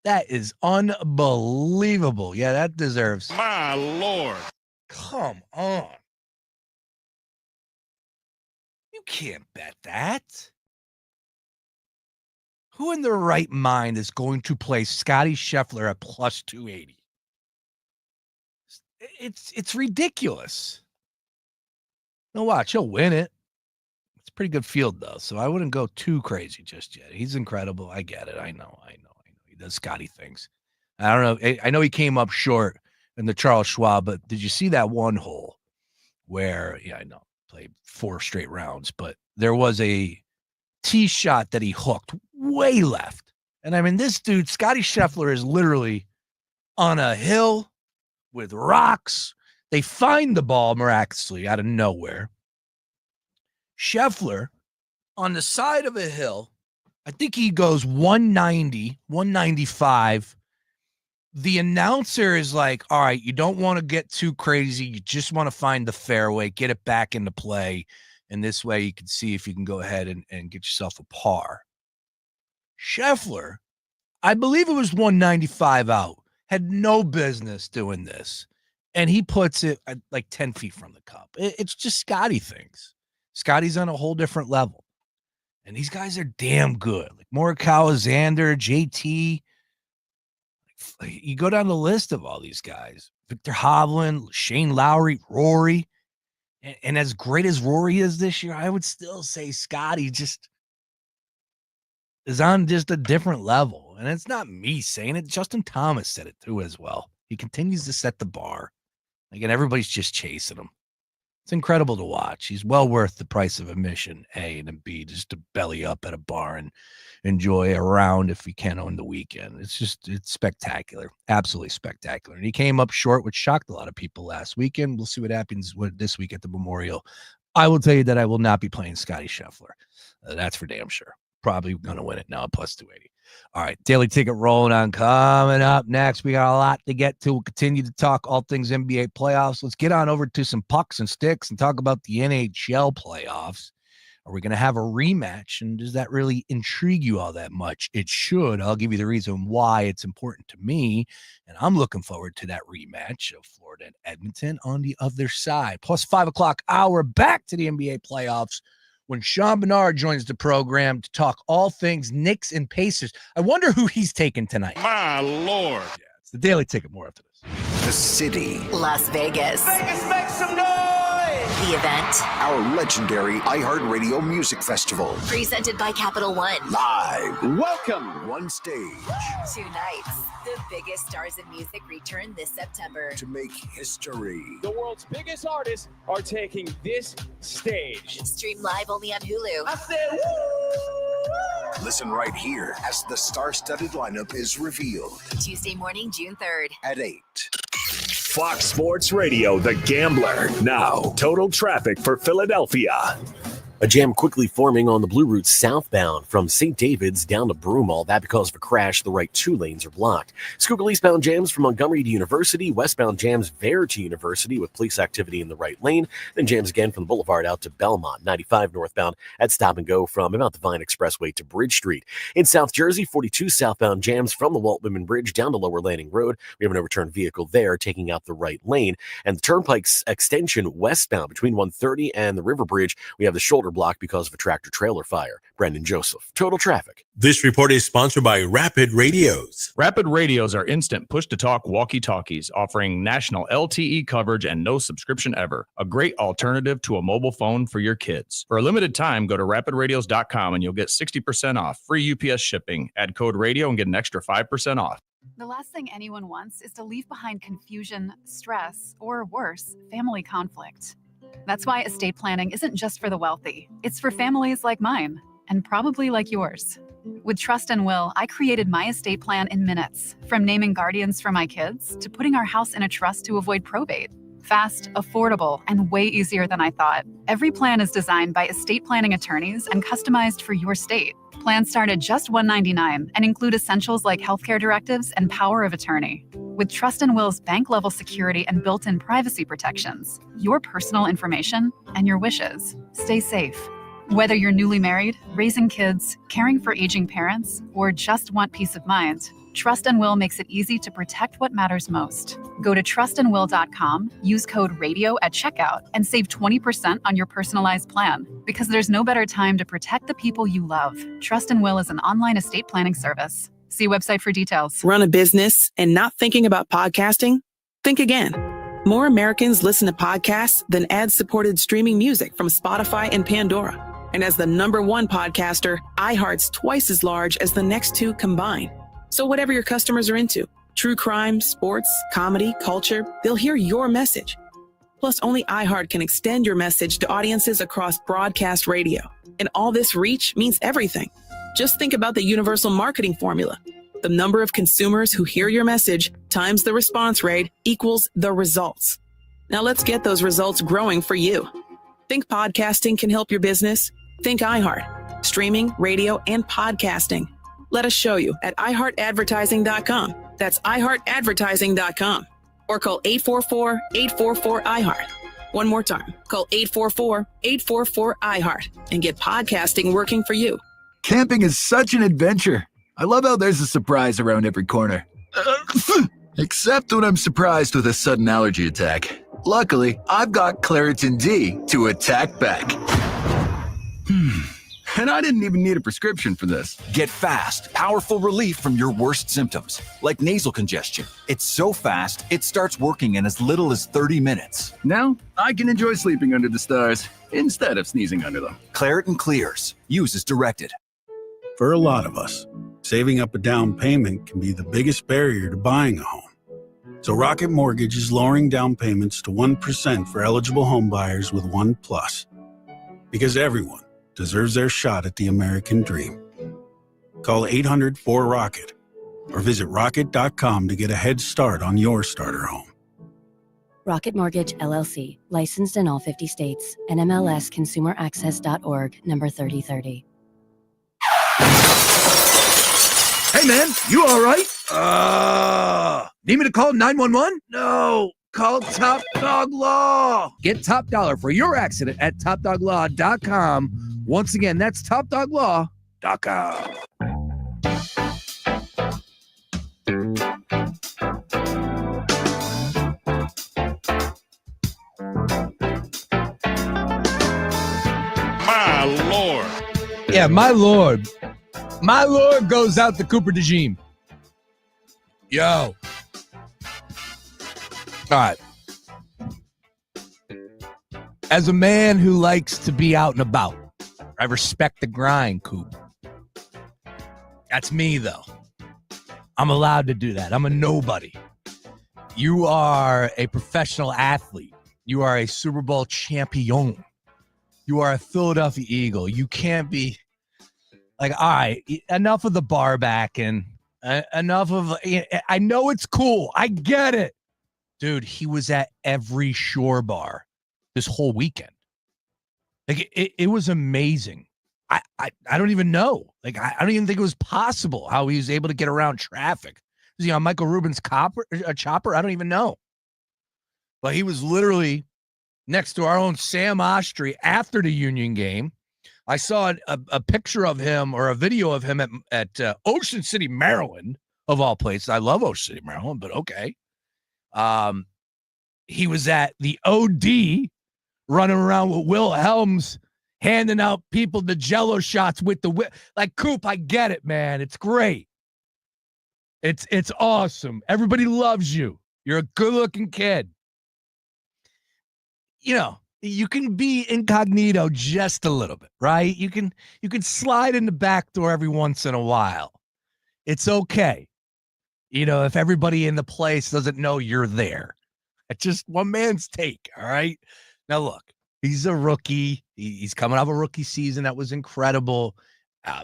That is unbelievable. Yeah, that deserves. My Lord. Come on. You can't bet that. Who in their right mind is going to play Scotty Scheffler at plus 280? It's ridiculous. No, watch, he'll win it. It's a pretty good field, though, so I wouldn't go too crazy just yet. He's incredible. I get it. I know. He does Scotty things. I don't know. I know he came up short in the Charles Schwab, but did you see that one hole where, I know, played 4 straight rounds, but there was a tee shot that he hooked way left. And I mean, this dude, Scotty Scheffler, is literally on a hill with rocks. They find the ball miraculously out of nowhere. Scheffler on the side of a hill, I think he goes 190, 195. The announcer is like, all right, you don't want to get too crazy. You just want to find the fairway, get it back into play. And this way you can see if you can go ahead and get yourself a par. Scheffler, I believe it was 195 out, had no business doing this. And he puts it at like 10 feet from the cup. It's just Scotty things. Scotty's on a whole different level. And these guys are damn good. Like Morikawa, Xander, JT. You go down the list of all these guys. Victor Hovland, Shane Lowry, Rory. And as great as Rory is this year, I would still say Scotty just is on just a different level. And it's not me saying it. Justin Thomas said it too as well. He continues to set the bar. Again, everybody's just chasing him. It's incredible to watch. He's well worth the price of admission, A, and B, just to belly up at a bar and enjoy a round if you can on the weekend. It's spectacular. Absolutely spectacular. And he came up short, which shocked a lot of people last weekend. We'll see what happens this week at the Memorial. I will tell you that I will not be playing Scotty Scheffler. That's for damn sure. Probably going to win it now, plus 280. All right, daily ticket rolling on. Coming up next, we got a lot to get to. We'll continue to talk all things NBA playoffs. Let's get on over to some pucks and sticks and talk about the NHL playoffs. Are we going to have a rematch? And does that really intrigue you all that much? It should. I'll give you the reason why it's important to me. And I'm looking forward to that rematch of Florida and Edmonton on the other side. Plus 5 o'clock hour, back to the NBA playoffs when Sean Barnard joins the program to talk all things Knicks and Pacers. I wonder who he's taking tonight. My Lord. Yeah, it's the daily ticket. More after this. The city. Las Vegas. Vegas, make some noise! The event. Our legendary iHeartRadio Music Festival. Presented by Capital One. Live. Welcome. One stage. 2 nights. The biggest stars in music return this September. To make history. The world's biggest artists are taking this stage. Stream live only on Hulu. I said, woo! Listen right here as the star-studded lineup is revealed. Tuesday morning, June 3rd. At 8. Fox Sports Radio, The Gambler. Now, total traffic for Philadelphia. A jam quickly forming on the Blue Route southbound from St. David's down to Broomall. That because of a crash, the right 2 lanes are blocked. Schuylkill eastbound jams from Montgomery to University. Westbound jams there to University with police activity in the right lane. Then jams again from the Boulevard out to Belmont. 95 northbound at Stop and Go from about the Vine Expressway to Bridge Street. In South Jersey, 42 southbound jams from the Walt Whitman Bridge down to Lower Landing Road. We have an overturned vehicle there taking out the right lane. And the Turnpike's extension westbound between 130 and the River Bridge, we have the shoulder block because of a tractor trailer fire. Brendan Joseph, Total Traffic. This report is sponsored by Rapid Radios. Rapid Radios are instant push-to-talk walkie-talkies offering national LTE coverage and no subscription ever. A great alternative to a mobile phone for your kids. For a limited time, go to rapidradios.com and you'll get 60% off. Free UPS shipping. Add code radio and get an extra 5% off. The last thing anyone wants is to leave behind confusion, stress, or worse, family conflict. That's why estate planning isn't just for the wealthy. It's for families like mine, and probably like yours. With Trust and Will, I created my estate plan in minutes, from naming guardians for my kids to putting our house in a trust to avoid probate. Fast, affordable, and way easier than I thought. Every plan is designed by estate planning attorneys and customized for your state. Plans start at just $199 and include essentials like healthcare directives and power of attorney. With Trust and Will's bank-level security and built-in privacy protections, your personal information and your wishes stay safe. Whether you're newly married, raising kids, caring for aging parents, or just want peace of mind, Trust and Will makes it easy to protect what matters most. Go to trustandwill.com, use code RADIO at checkout, and save 20% on your personalized plan. Because there's no better time to protect the people you love. Trust and Will is an online estate planning service. See website for details. Run a business and not thinking about podcasting? Think again. More Americans listen to podcasts than ad-supported streaming music from Spotify and Pandora. And as the #1 podcaster, iHeart's twice as large as the next two combined. So whatever your customers are into, true crime, sports, comedy, culture, they'll hear your message. Plus, only iHeart can extend your message to audiences across broadcast radio. And all this reach means everything. Just think about the universal marketing formula. The number of consumers who hear your message times the response rate equals the results. Now let's get those results growing for you. Think podcasting can help your business? Think iHeart. Streaming, radio, and podcasting. Let us show you at iHeartAdvertising.com. That's iHeartAdvertising.com. Or call 844-844-iHeart. One more time, call 844-844-iHeart and get podcasting working for you. Camping is such an adventure. I love how there's a surprise around every corner. Except when I'm surprised with a sudden allergy attack. Luckily, I've got Claritin D to attack back. And I didn't even need a prescription for this. Get fast, powerful relief from your worst symptoms, like nasal congestion. It's so fast, it starts working in as little as 30 minutes. Now, I can enjoy sleeping under the stars instead of sneezing under them. Claritin clears. Use as directed. For a lot of us, saving up a down payment can be the biggest barrier to buying a home. So Rocket Mortgage is lowering down payments to 1% for eligible home buyers with One Plus. Because everyone deserves their shot at the American dream. Call 800-4ROCKET or visit rocket.com to get a head start on your starter home. Rocket Mortgage, LLC, licensed in all 50 states, NMLSconsumeraccess.org, number 3030. Hey, man, you all right? Need me to call 911? No, call Top Dog Law. Get top dollar for your accident at topdoglaw.com. Once again, that's topdoglaw.com. My Lord. Yeah, my Lord. My Lord goes out to Cooper DeJean. Yo. All right. As a man who likes to be out and about, I respect the grind, Coop. That's me, though. I'm allowed to do that. I'm a nobody. You are a professional athlete. You are a Super Bowl champion. You are a Philadelphia Eagle. You can't be like, all right, enough of the bar back and enough of, I know it's cool. I get it. Dude, he was at every shore bar this whole weekend. Like, it was amazing. I don't even know. Like, I don't even think it was possible how he was able to get around traffic. Was he on Michael Rubin's chopper? I don't even know. But he was literally next to our own Sam Ostry after the Union game. I saw a picture of him or a video of him at Ocean City, Maryland, of all places. I love Ocean City, Maryland, but okay. He was at the OD running around with Will Helms, handing out people the Jello shots with the whip. Like, Coop, I get it, man. It's great. It's awesome. Everybody loves you. You're a good-looking kid. You know, you can be incognito just a little bit, right? You can slide in the back door every once in a while. It's okay. You know, if everybody in the place doesn't know you're there. It's just one man's take, all right? Now, look, he's a rookie. He's coming off a rookie season that was incredible.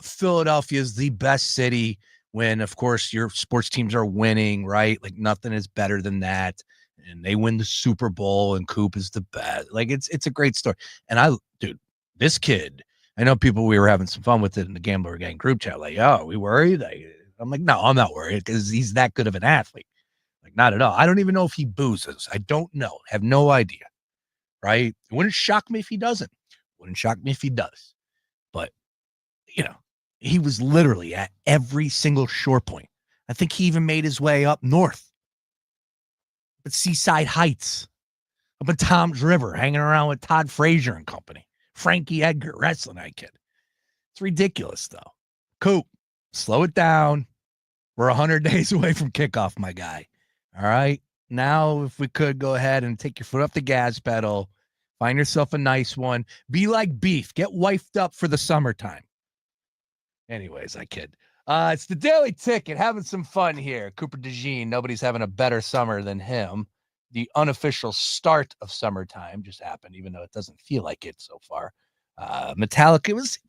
Philadelphia is the best city when, of course, your sports teams are winning, right? Like, nothing is better than that. and they win the Super Bowl, and Coop is the best. Like, it's a great story. And dude, this kid, I know we were having some fun with it in the Gambler Gang group chat. Like, oh, we worried? I'm like, no, I'm not worried because he's that good of an athlete. Like, not at all. I don't even know if he boozes. I don't know. Have no idea. Right? It wouldn't shock me if he doesn't. Wouldn't shock me if he does. But, he was literally at every single shore point. I think he even made his way up north at Seaside Heights, up in Tom's River, hanging around with Todd Frazier and company. Frankie Edgar, wrestling that kid. It's ridiculous, though. Coop, slow it down. We're 100 days away from kickoff, my guy. All right? Now, if we could, go ahead and take your foot off the gas pedal. Find yourself a nice one. Be like Beef. Get wifed up for the summertime. Anyways, I kid. It's the Daily Ticket. Having some fun here. Cooper DeJean. Nobody's having a better summer than him. The unofficial start of summertime just happened, even though it doesn't feel like it so far. Metallica. It was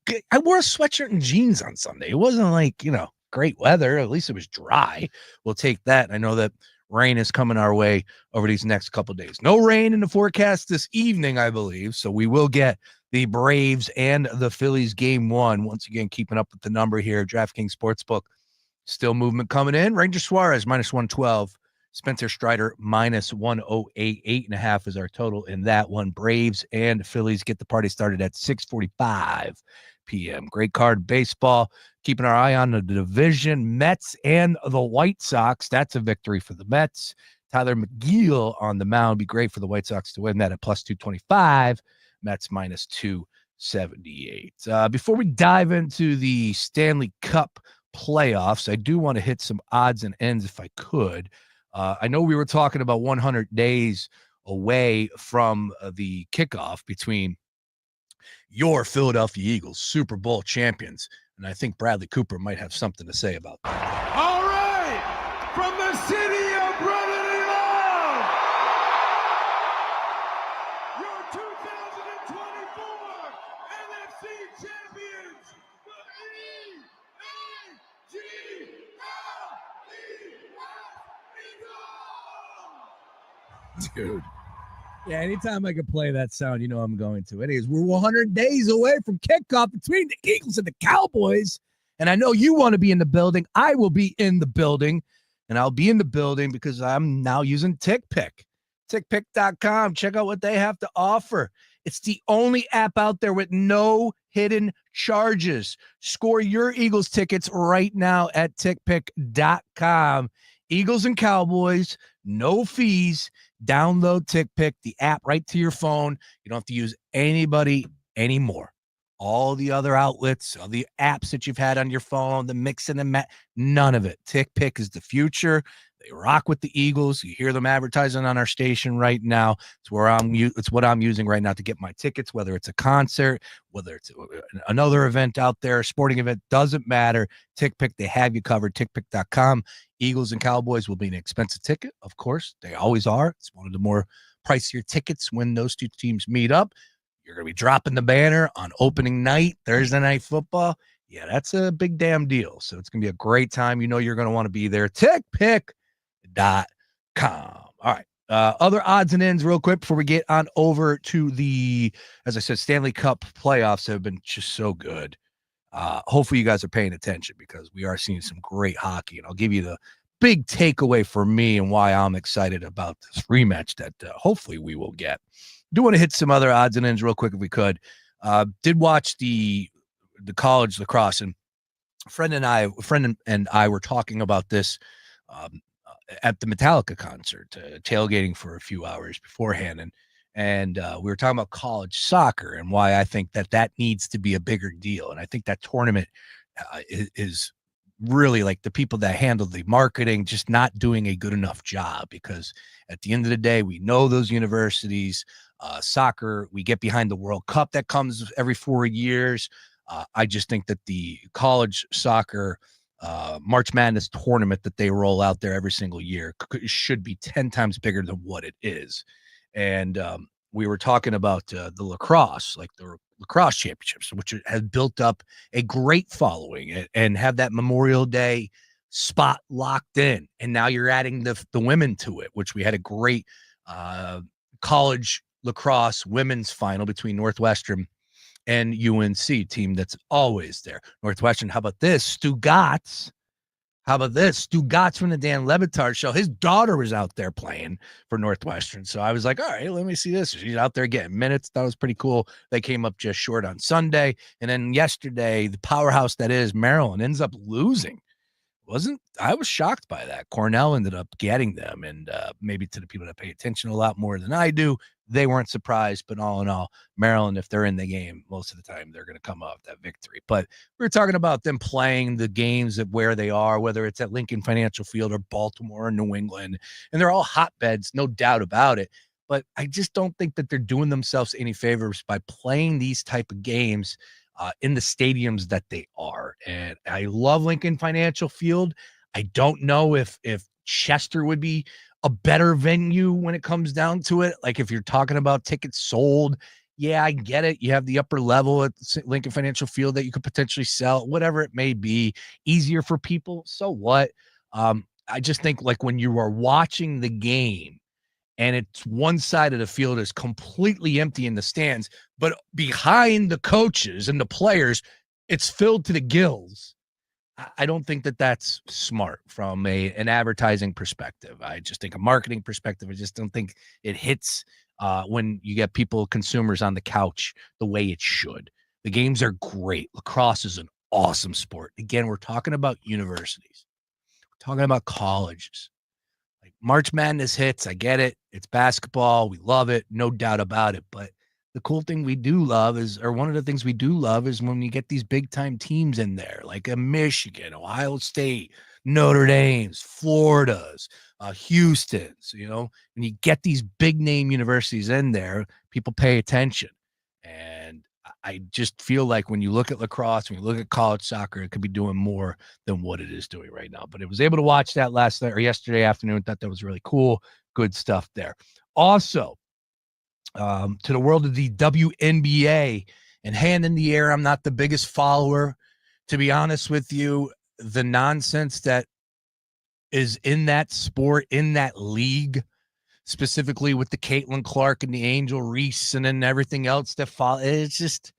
good. I wore a sweatshirt and jeans on Sunday. It wasn't like, great weather. At least it was dry. We'll take that. I know that rain is coming our way over these next couple of days. No rain in the forecast this evening, I believe. So we will get the Braves and the Phillies game 1. Once again, keeping up with the number here. DraftKings Sportsbook. Still movement coming in. Ranger Suarez -112. Spencer Strider -108. 8.5 is our total in that one. Braves and Phillies get the party started at 6:45 p.m. Great card baseball. Keeping our eye on the division. Mets and the White Sox. That's a victory for the Mets. Tyler McGill on the mound. Be great for the White Sox to win that at +225. Mets -278. Before we dive into the Stanley Cup playoffs, I do want to hit some odds and ends if I could. I know we were talking about 100 days away from the kickoff between your Philadelphia Eagles, Super Bowl champions, and I think Bradley Cooper might have something to say about that. All right, from the city of brotherly love, your 2024 NFC champions, the E-A-G-L-E-S. Dude. Yeah, anytime I can play that sound, I'm going to. Anyways, we're 100 days away from kickoff between the Eagles and the Cowboys. And I know you want to be in the building. I will be in the building. And I'll be in the building because I'm now using TickPick. TickPick.com. Check out what they have to offer. It's the only app out there with no hidden charges. Score your Eagles tickets right now at TickPick.com. Eagles and Cowboys, no fees. Download TickPick, the app, right to your phone. You don't have to use anybody anymore. All the other outlets, all the apps that you've had on your phone, the mix and the match, none of it. TickPick is the future. They rock with the Eagles. You hear them advertising on our station right now. It's what I'm using right now to get my tickets, whether it's a concert, whether it's another event out there, a sporting event, doesn't matter. TickPick, they have you covered. TickPick.com. Eagles and Cowboys will be an expensive ticket, of course. They always are. It's one of the more pricier tickets when those two teams meet up. You're going to be dropping the banner on opening night, Thursday Night Football. Yeah, that's a big damn deal. So it's going to be a great time. You're going to want to be there. TickPick.com. All right. Other odds and ends real quick before we get on over to the, as I said, Stanley Cup playoffs have been just so good. Hopefully you guys are paying attention because we are seeing some great hockey. And I'll give you the big takeaway for me and why I'm excited about this rematch that hopefully we will get. Do want to hit some other odds and ends real quick if we could. Did watch the college lacrosse, and a friend and I were talking about this at the Metallica concert, tailgating for a few hours beforehand, and we were talking about college soccer and why I think that needs to be a bigger deal. And I think that tournament is really like the people that handle the marketing just not doing a good enough job, because at the end of the day, we know those universities, soccer, we get behind the World Cup that comes every 4 years. I just think that the college soccer March Madness tournament that they roll out there every single year should be 10 times bigger than what it is. And we were talking about the lacrosse, like the lacrosse championships, which has built up a great following and have that Memorial Day spot locked in. And now you're adding the women to it, which we had a great college lacrosse women's final between Northwestern and UNC, team that's always there. Northwestern, how about this? Stu Gotts. How about this? Stu Gotts from the Dan Levitard show. His daughter was out there playing for Northwestern. So I was like, all right, let me see this. She's out there getting minutes. That was pretty cool. They came up just short on Sunday. And then yesterday, the powerhouse that is Maryland ends up losing. I was shocked by that. Cornell ended up getting them, and maybe to the people that pay attention a lot more than I do, they weren't surprised. But all in all, Maryland, if they're in the game, most of the time they're going to come off that victory. But we're talking about them playing the games at where they are, whether it's at Lincoln Financial Field or Baltimore or New England, and they're all hotbeds, no doubt about it. But I just don't think that they're doing themselves any favors by playing these type of games in the stadiums that they are. And I love Lincoln Financial Field. I don't know if Chester would be a better venue when it comes down to it. Like if you're talking about tickets sold, yeah, I get it. You have the upper level at Lincoln Financial Field that you could potentially sell, whatever it may be, easier for people. So what? I just think like when you are watching the game, and it's one side of the field is completely empty in the stands, but behind the coaches and the players, it's filled to the gills. I don't think that that's smart from an advertising perspective. I just think a marketing perspective, I just don't think it hits when you get people, consumers on the couch the way it should. The games are great. Lacrosse is an awesome sport. Again, we're talking about universities. We're talking about colleges. March Madness hits. I get it. It's basketball. We love it. No doubt about it. But the cool thing we do love one of the things we do love is when you get these big time teams in there, like a Michigan, Ohio State, Notre Dame's, Florida's, Houston's, when you get these big name universities in there, people pay attention. And I just feel like when you look at lacrosse, when you look at college soccer, it could be doing more than what it is doing right now. But it was able to watch that last night or yesterday afternoon. Thought that was really cool. Good stuff there. Also, to the world of the WNBA and hand in the air. I'm not the biggest follower, to be honest with you. The nonsense that is in that sport, in that league, specifically with the Caitlin Clark and the Angel Reese and then everything else that follow. It's just,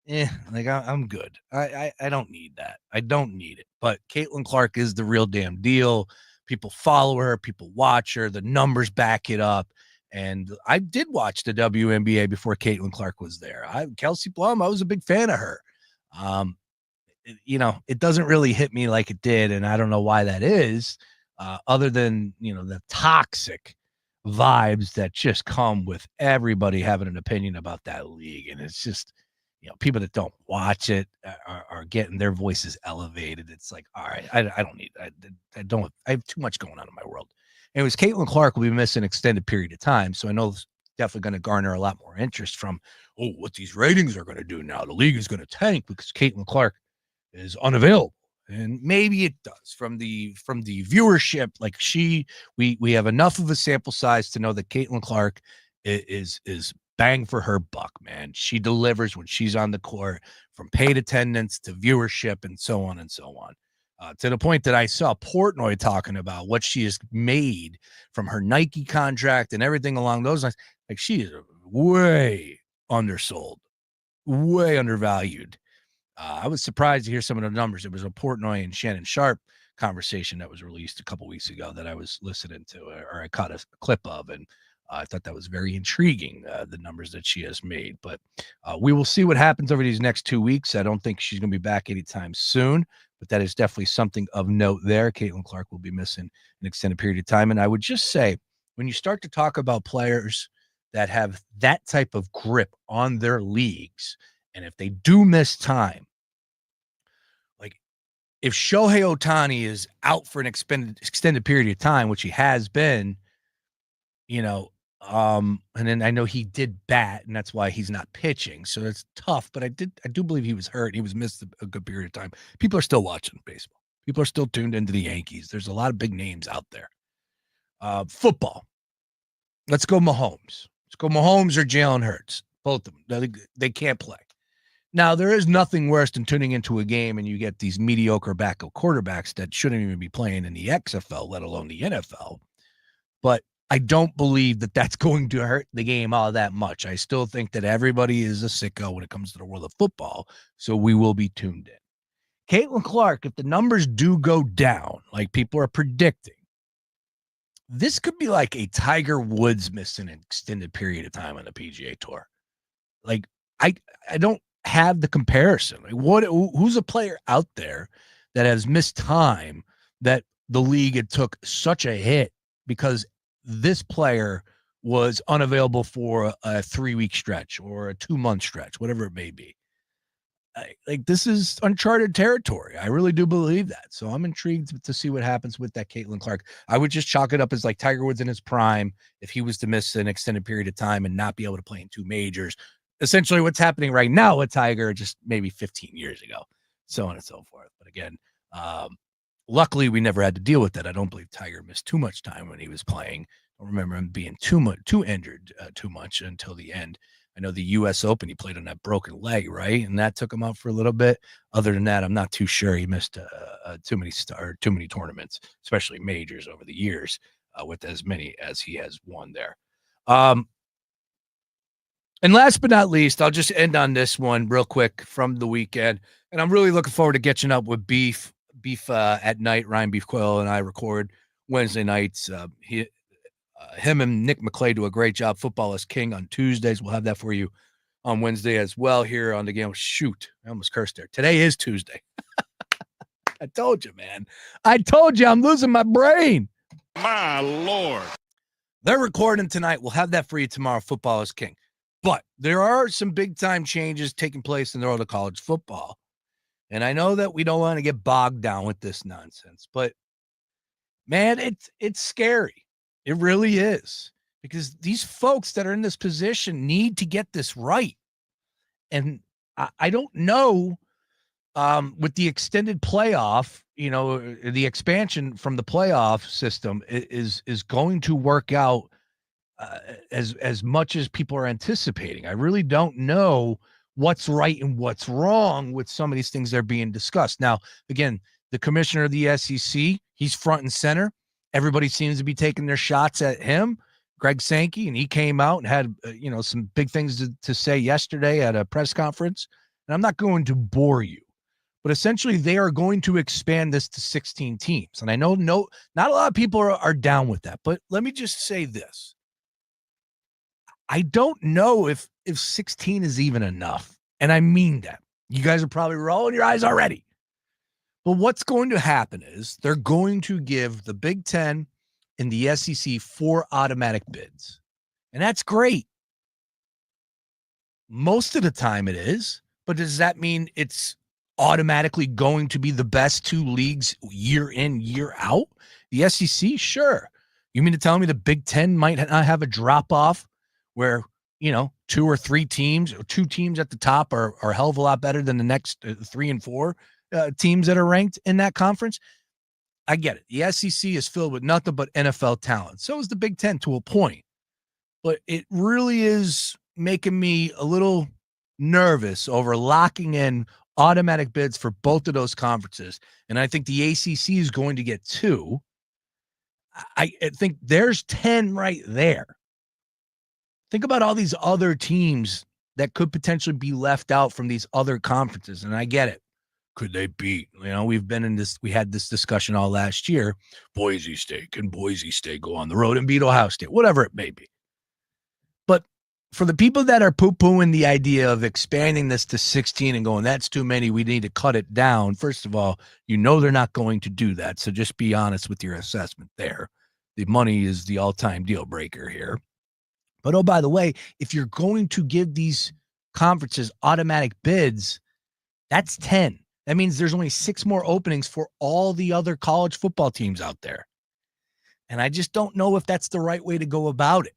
I'm good. I don't need that. I don't need it. But Caitlin Clark is the real damn deal. People follow her. People watch her. The numbers back it up. And I did watch the WNBA before Caitlin Clark was there. Kelsey Plum, I was a big fan of her. It doesn't really hit me like it did. And I don't know why that is, other than, the toxic vibes that just come with everybody having an opinion about that league. And it's just, people that don't watch it are getting their voices elevated. It's like, all right, I don't need, I have too much going on in my world. Anyways, Caitlin Clark will be missing an extended period of time. So I know it's definitely going to garner a lot more interest from, what these ratings are going to do now. The league is going to tank because Caitlin Clark is unavailable. And maybe it does from the viewership. Like we have enough of a sample size to know that Caitlin Clark is bang for her buck, man. She delivers when she's on the court, from paid attendance to viewership and so on and so on. To the point that I saw Portnoy talking about what she has made from her Nike contract and everything along those lines. Like, she is way undersold, way undervalued. I was surprised to hear some of the numbers. It was a Portnoy and Shannon Sharp conversation that was released a couple weeks ago that I was listening to, or I caught a clip of, and I thought that was very intriguing, the numbers that she has made. But we will see what happens over these next 2 weeks. I don't think she's going to be back anytime soon, but that is definitely something of note there. Caitlin Clark will be missing an extended period of time. And I would just say, when you start to talk about players that have that type of grip on their leagues, and if they do miss time, like if Shohei Ohtani is out for an extended period of time, which he has been, and then I know he did bat, and that's why he's not pitching. So that's tough, but I do believe he was hurt. He was missed a good period of time. People are still watching baseball. People are still tuned into the Yankees. There's a lot of big names out there. Football. Let's go Mahomes. Let's go Mahomes or Jalen Hurts. Both of them. They can't play. Now, there is nothing worse than tuning into a game and you get these mediocre backup quarterbacks that shouldn't even be playing in the XFL, let alone the NFL. But I don't believe that that's going to hurt the game all that much. I still think that everybody is a sicko when it comes to the world of football, so we will be tuned in. Caitlin Clark, if the numbers do go down, like people are predicting, this could be like a Tiger Woods missing an extended period of time on the PGA Tour. Like, I don't have the comparison. Like, who's a player out there that has missed time that the league had took such a hit because this player was unavailable for a 3-week stretch or a 2-month stretch, whatever it may be. Like, this is uncharted territory. I really do believe that. So I'm intrigued to see what happens with that Caitlin Clark. I would just chalk it up as like Tiger Woods in his prime if he was to miss an extended period of time and not be able to play in 2 majors. Essentially what's happening right now with Tiger just maybe 15 years ago, so on and so forth. But again, luckily we never had to deal with that. I don't believe Tiger missed too much time when he was playing. I don't remember him being too injured too much until the end. I know the U.S. Open, he played on that broken leg, right? And that took him out for a little bit. Other than that, I'm not too sure. He missed too many tournaments, especially majors over the years, with as many as he has won there. And last but not least, I'll just end on this one real quick from the weekend. And I'm really looking forward to catching up with Beef at night. Ryan Beef Coyle and I record Wednesday nights. Him and Nick McClay do a great job. Football is King on Tuesdays. We'll have that for you on Wednesday as well here on the game. Shoot, I almost cursed there. Today is Tuesday. I told you, man. I told you I'm losing my brain. My Lord. They're recording tonight. We'll have that for you tomorrow. Football is King. But there are some big-time changes taking place in the world of college football. And I know that we don't want to get bogged down with this nonsense. But, man, it's scary. It really is, because these folks that are in this position need to get this right. And I don't know with the extended playoff, the expansion from the playoff system is going to work out as much as people are anticipating. I really don't know what's right and what's wrong with some of these things that are being discussed. Now, again, the commissioner of the SEC, he's front and center. Everybody seems to be taking their shots at him, Greg Sankey, and he came out and had, some big things to say yesterday at a press conference. And I'm not going to bore you, but essentially they are going to expand this to 16 teams. And I know not a lot of people are down with that, but let me just say this. I don't know if 16 is even enough. And I mean that. You guys are probably rolling your eyes already. But what's going to happen is they're going to give the Big Ten and the SEC 4 automatic bids. And that's great. Most of the time it is. But does that mean it's automatically going to be the best 2 leagues year in, year out? The SEC, sure. You mean to tell me the Big Ten might not have a drop-off where, 2 or 3 teams, or 2 teams at the top are a hell of a lot better than the next 3 and 4 teams that are ranked in that conference? I get it. The SEC is filled with nothing but NFL talent. So is the Big Ten to a point. But it really is making me a little nervous over locking in automatic bids for both of those conferences. And I think the ACC is going to get 2. I think there's 10 right there. Think about all these other teams that could potentially be left out from these other conferences. And I get it. Could they beat? We've been in this. We had this discussion all last year. Boise State. Can Boise State go on the road and beat Ohio State? Whatever it may be. But for the people that are poo-pooing the idea of expanding this to 16 and going, that's too many, we need to cut it down. First of all, they're not going to do that. So just be honest with your assessment there. The money is the all-time deal breaker here. But, oh, by the way, if you're going to give these conferences automatic bids, that's 10. That means there's only 6 more openings for all the other college football teams out there. And I just don't know if that's the right way to go about it.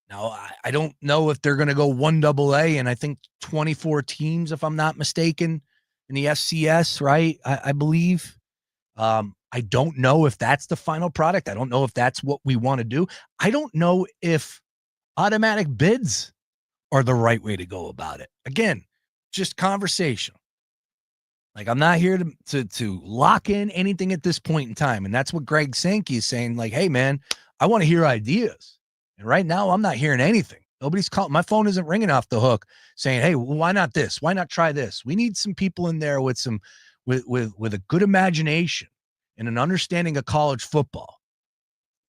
Now, I don't know if they're going to go 1AA, and I think 24 teams, if I'm not mistaken, in the FCS, right? I believe. I don't know if that's the final product. I don't know if that's what we want to do. I don't know if automatic bids are the right way to go about it. Again, just conversational. Like, I'm not here to lock in anything at this point in time. And that's what Greg Sankey is saying. Like, hey, man, I want to hear ideas. And right now, I'm not hearing anything. Nobody's calling. My phone isn't ringing off the hook saying, hey, well, why not this? Why not try this? We need some people in there with with a good imagination and an understanding of college football.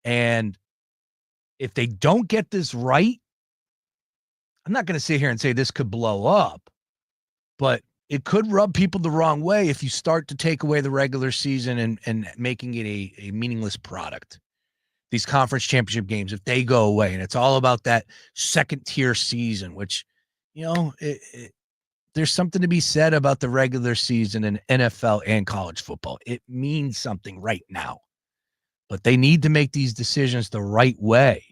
And if they don't get this right, I'm not going to sit here and say this could blow up, but it could rub people the wrong way if you start to take away the regular season and making it a meaningless product. These conference championship games, if they go away, and it's all about that second tier season, which, you know, there's something to be said about the regular season in NFL and college football. It means something right now, but they need to make these decisions the right way,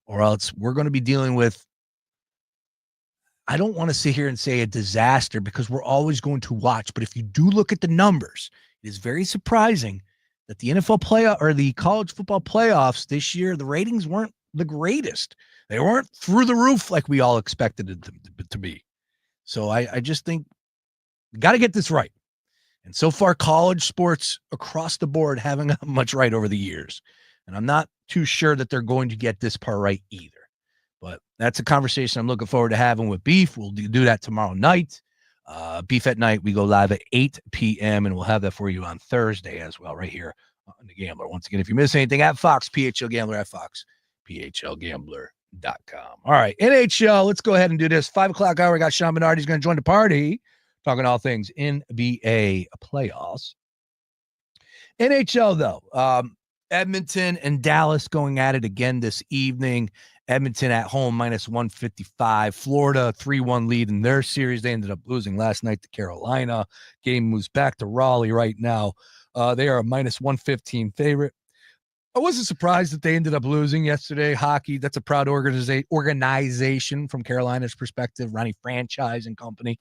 or else we're going to be dealing with, I don't want to sit here and say a disaster, because we're always going to watch. But if you do look at the numbers, it is very surprising that the NFL playoff or the college football playoffs this year, the ratings weren't the greatest. They weren't through the roof like we all expected it to be. So I just think you got to get this right. And so far, college sports across the board haven't got much right over the years. And I'm not too sure that they're going to get this part right either. But that's a conversation I'm looking forward to having with Beef. We'll do that tomorrow night. Beef at Night, we go live at 8 p.m. and we'll have that for you on Thursday as well, right here on The Gambler. Once again, if you miss anything, at Fox PHL Gambler, at Fox PHLGambler.com. All right, NHL, let's go ahead and do this. 5 o'clock hour, we got Sean Barnard. He's going to join the party, talking all things NBA playoffs. NHL, though, Edmonton and Dallas going at it again this evening. Edmonton at home, minus 155. Florida, 3-1 lead in their series. They ended up losing last night to Carolina. Game moves back to Raleigh right now. They are a minus 115 favorite. I wasn't surprised that they ended up losing yesterday. Hockey, that's a proud organization from Carolina's perspective, Ronnie Franchise and company.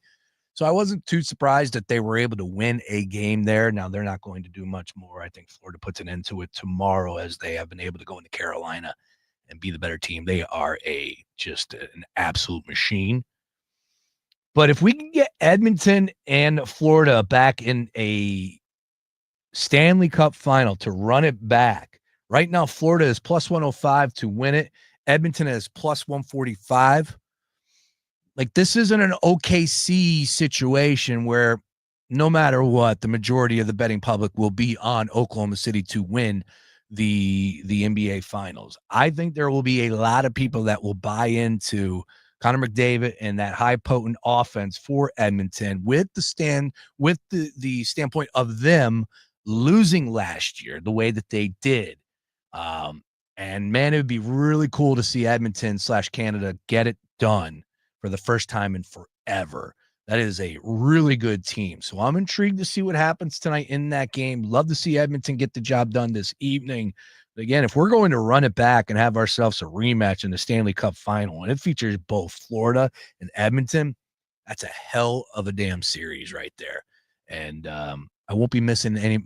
So I wasn't too surprised that they were able to win a game there. Now, they're not going to do much more. I think Florida puts an end to it tomorrow, as they have been able to go into Carolina and be the better team. They are just an absolute machine. But if we can get Edmonton and Florida back in a Stanley Cup final to run it back, right now Florida is plus 105 to win it. Edmonton is plus 145. Like, this isn't an OKC situation where no matter what, the majority of the betting public will be on Oklahoma City to win the NBA finals. I think there will be a lot of people that will buy into Connor McDavid and that high potent offense for Edmonton with the standpoint of them losing last year the way that they did. And man, it would be really cool to see Edmonton / Canada get it done for the first time in forever. That is a really good team. So I'm intrigued to see what happens tonight in that game. Love to see Edmonton get the job done this evening. But again, if we're going to run it back and have ourselves a rematch in the Stanley Cup final, and it features both Florida and Edmonton, that's a hell of a damn series right there. And I won't be missing many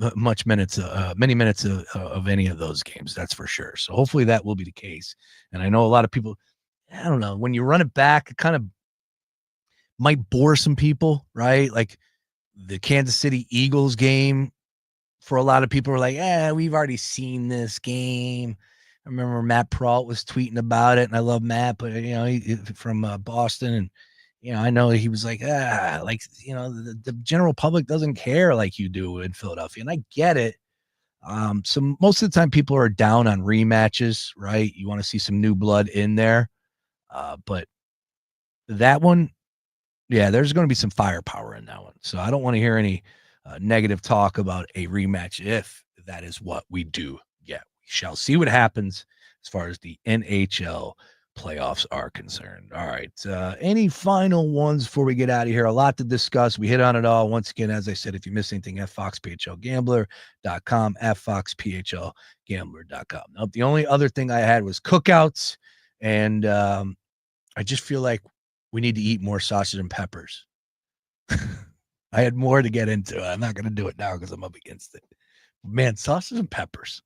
minutes of any of those games. That's for sure. So hopefully that will be the case. And I know a lot of people, I don't know, when you run it back, it kind of might bore some people, right? Like the Kansas City Eagles game, for a lot of people are like, we've already seen this game. I remember Matt Peralt was tweeting about it, and I love Matt, but he from Boston, and I know he was like, the general public doesn't care like you do in Philadelphia, and I get it. So most of the time people are down on rematches, right? You want to see some new blood in there, but that one, yeah, there's going to be some firepower in that one. So I don't want to hear any negative talk about a rematch if that is what we do get. We shall see what happens as far as the NHL playoffs are concerned. All right. Any final ones before we get out of here? A lot to discuss. We hit on it all. Once again, as I said, if you miss anything, at FoxPHLGambler.com, at FoxPHLGambler.com. Now, the only other thing I had was cookouts, and I just feel like we need to eat more sausage and peppers. I had more to get into. I'm not going to do it now because I'm up against it. Man, sausage and peppers,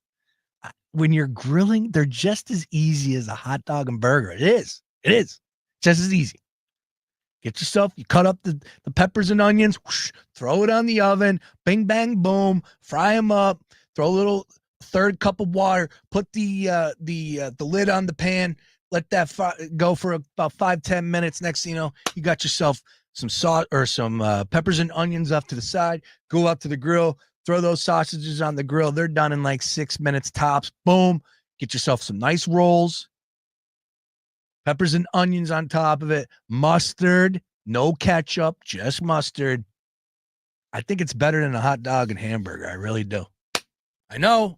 when you're grilling, they're just as easy as a hot dog and burger. It is just as easy. Get yourself, you cut up the peppers and onions, whoosh, throw it on the oven, bing, bang, boom, fry them up, throw a little third cup of water, put the lid on the pan, let that go for about 5-10 minutes. Next thing you know, you got yourself some sauce or some peppers and onions off to the side, go out to the grill, throw those sausages on the grill. They're done in like 6 minutes tops. Boom. Get yourself some nice rolls, peppers and onions on top of it, mustard, no ketchup, just mustard. I think it's better than a hot dog and hamburger. I really do. I know.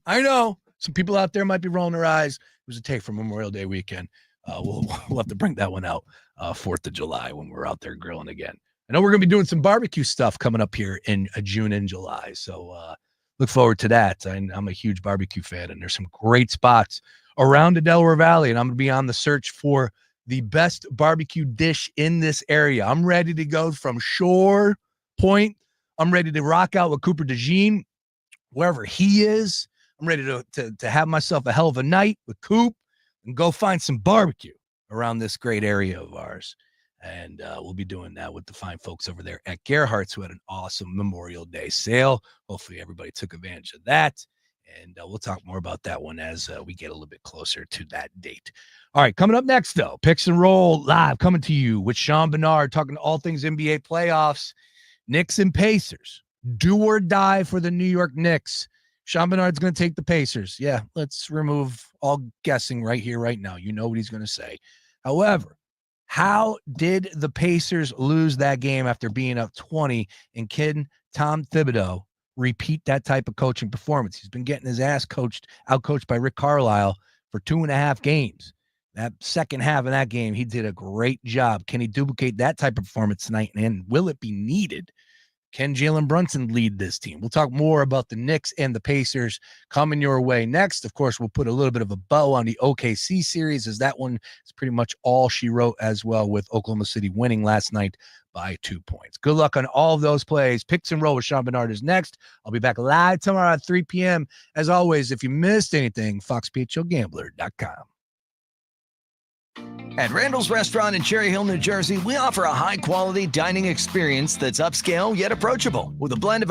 Some people out there might be rolling their eyes. It was a take from Memorial Day weekend. We'll have to bring that one out 4th of July when we're out there grilling again. I know we're going to be doing some barbecue stuff coming up here in June and July. So look forward to that. I'm a huge barbecue fan, and there's some great spots around the Delaware Valley, and I'm going to be on the search for the best barbecue dish in this area. I'm ready to go from Shore Point. I'm ready to rock out with Cooper DeJean, wherever he is. I'm ready to have myself a hell of a night with Coop and go find some barbecue around this great area of ours. And we'll be doing that with the fine folks over there at Gerhardt's, who had an awesome Memorial Day sale. Hopefully everybody took advantage of that. And we'll talk more about that one as we get a little bit closer to that date. All right, coming up next, though, Picks and Roll live coming to you with Sean Barnard, talking all things NBA playoffs, Knicks and Pacers. Do or die for the New York Knicks. Sean Barnard's going to take the Pacers. Yeah, let's remove all guessing right here, right now. You know what he's going to say. However, how did the Pacers lose that game after being up 20 and can Tom Thibodeau repeat that type of coaching performance? He's been getting his ass outcoached by Rick Carlisle for 2.5 games. That second half of that game, he did a great job. Can he duplicate that type of performance tonight? And will it be needed? Can Jalen Brunson lead this team? We'll talk more about the Knicks and the Pacers coming your way next. Of course, we'll put a little bit of a bow on the OKC series, as that one is pretty much all she wrote as well, with Oklahoma City winning last night by 2 points. Good luck on all of those plays. Picks and Roll with Sean Barnard is next. I'll be back live tomorrow at 3 p.m. As always, if you missed anything, foxphlgambler.com. At Randall's Restaurant in Cherry Hill, New Jersey, we offer a high-quality dining experience that's upscale yet approachable with a blend of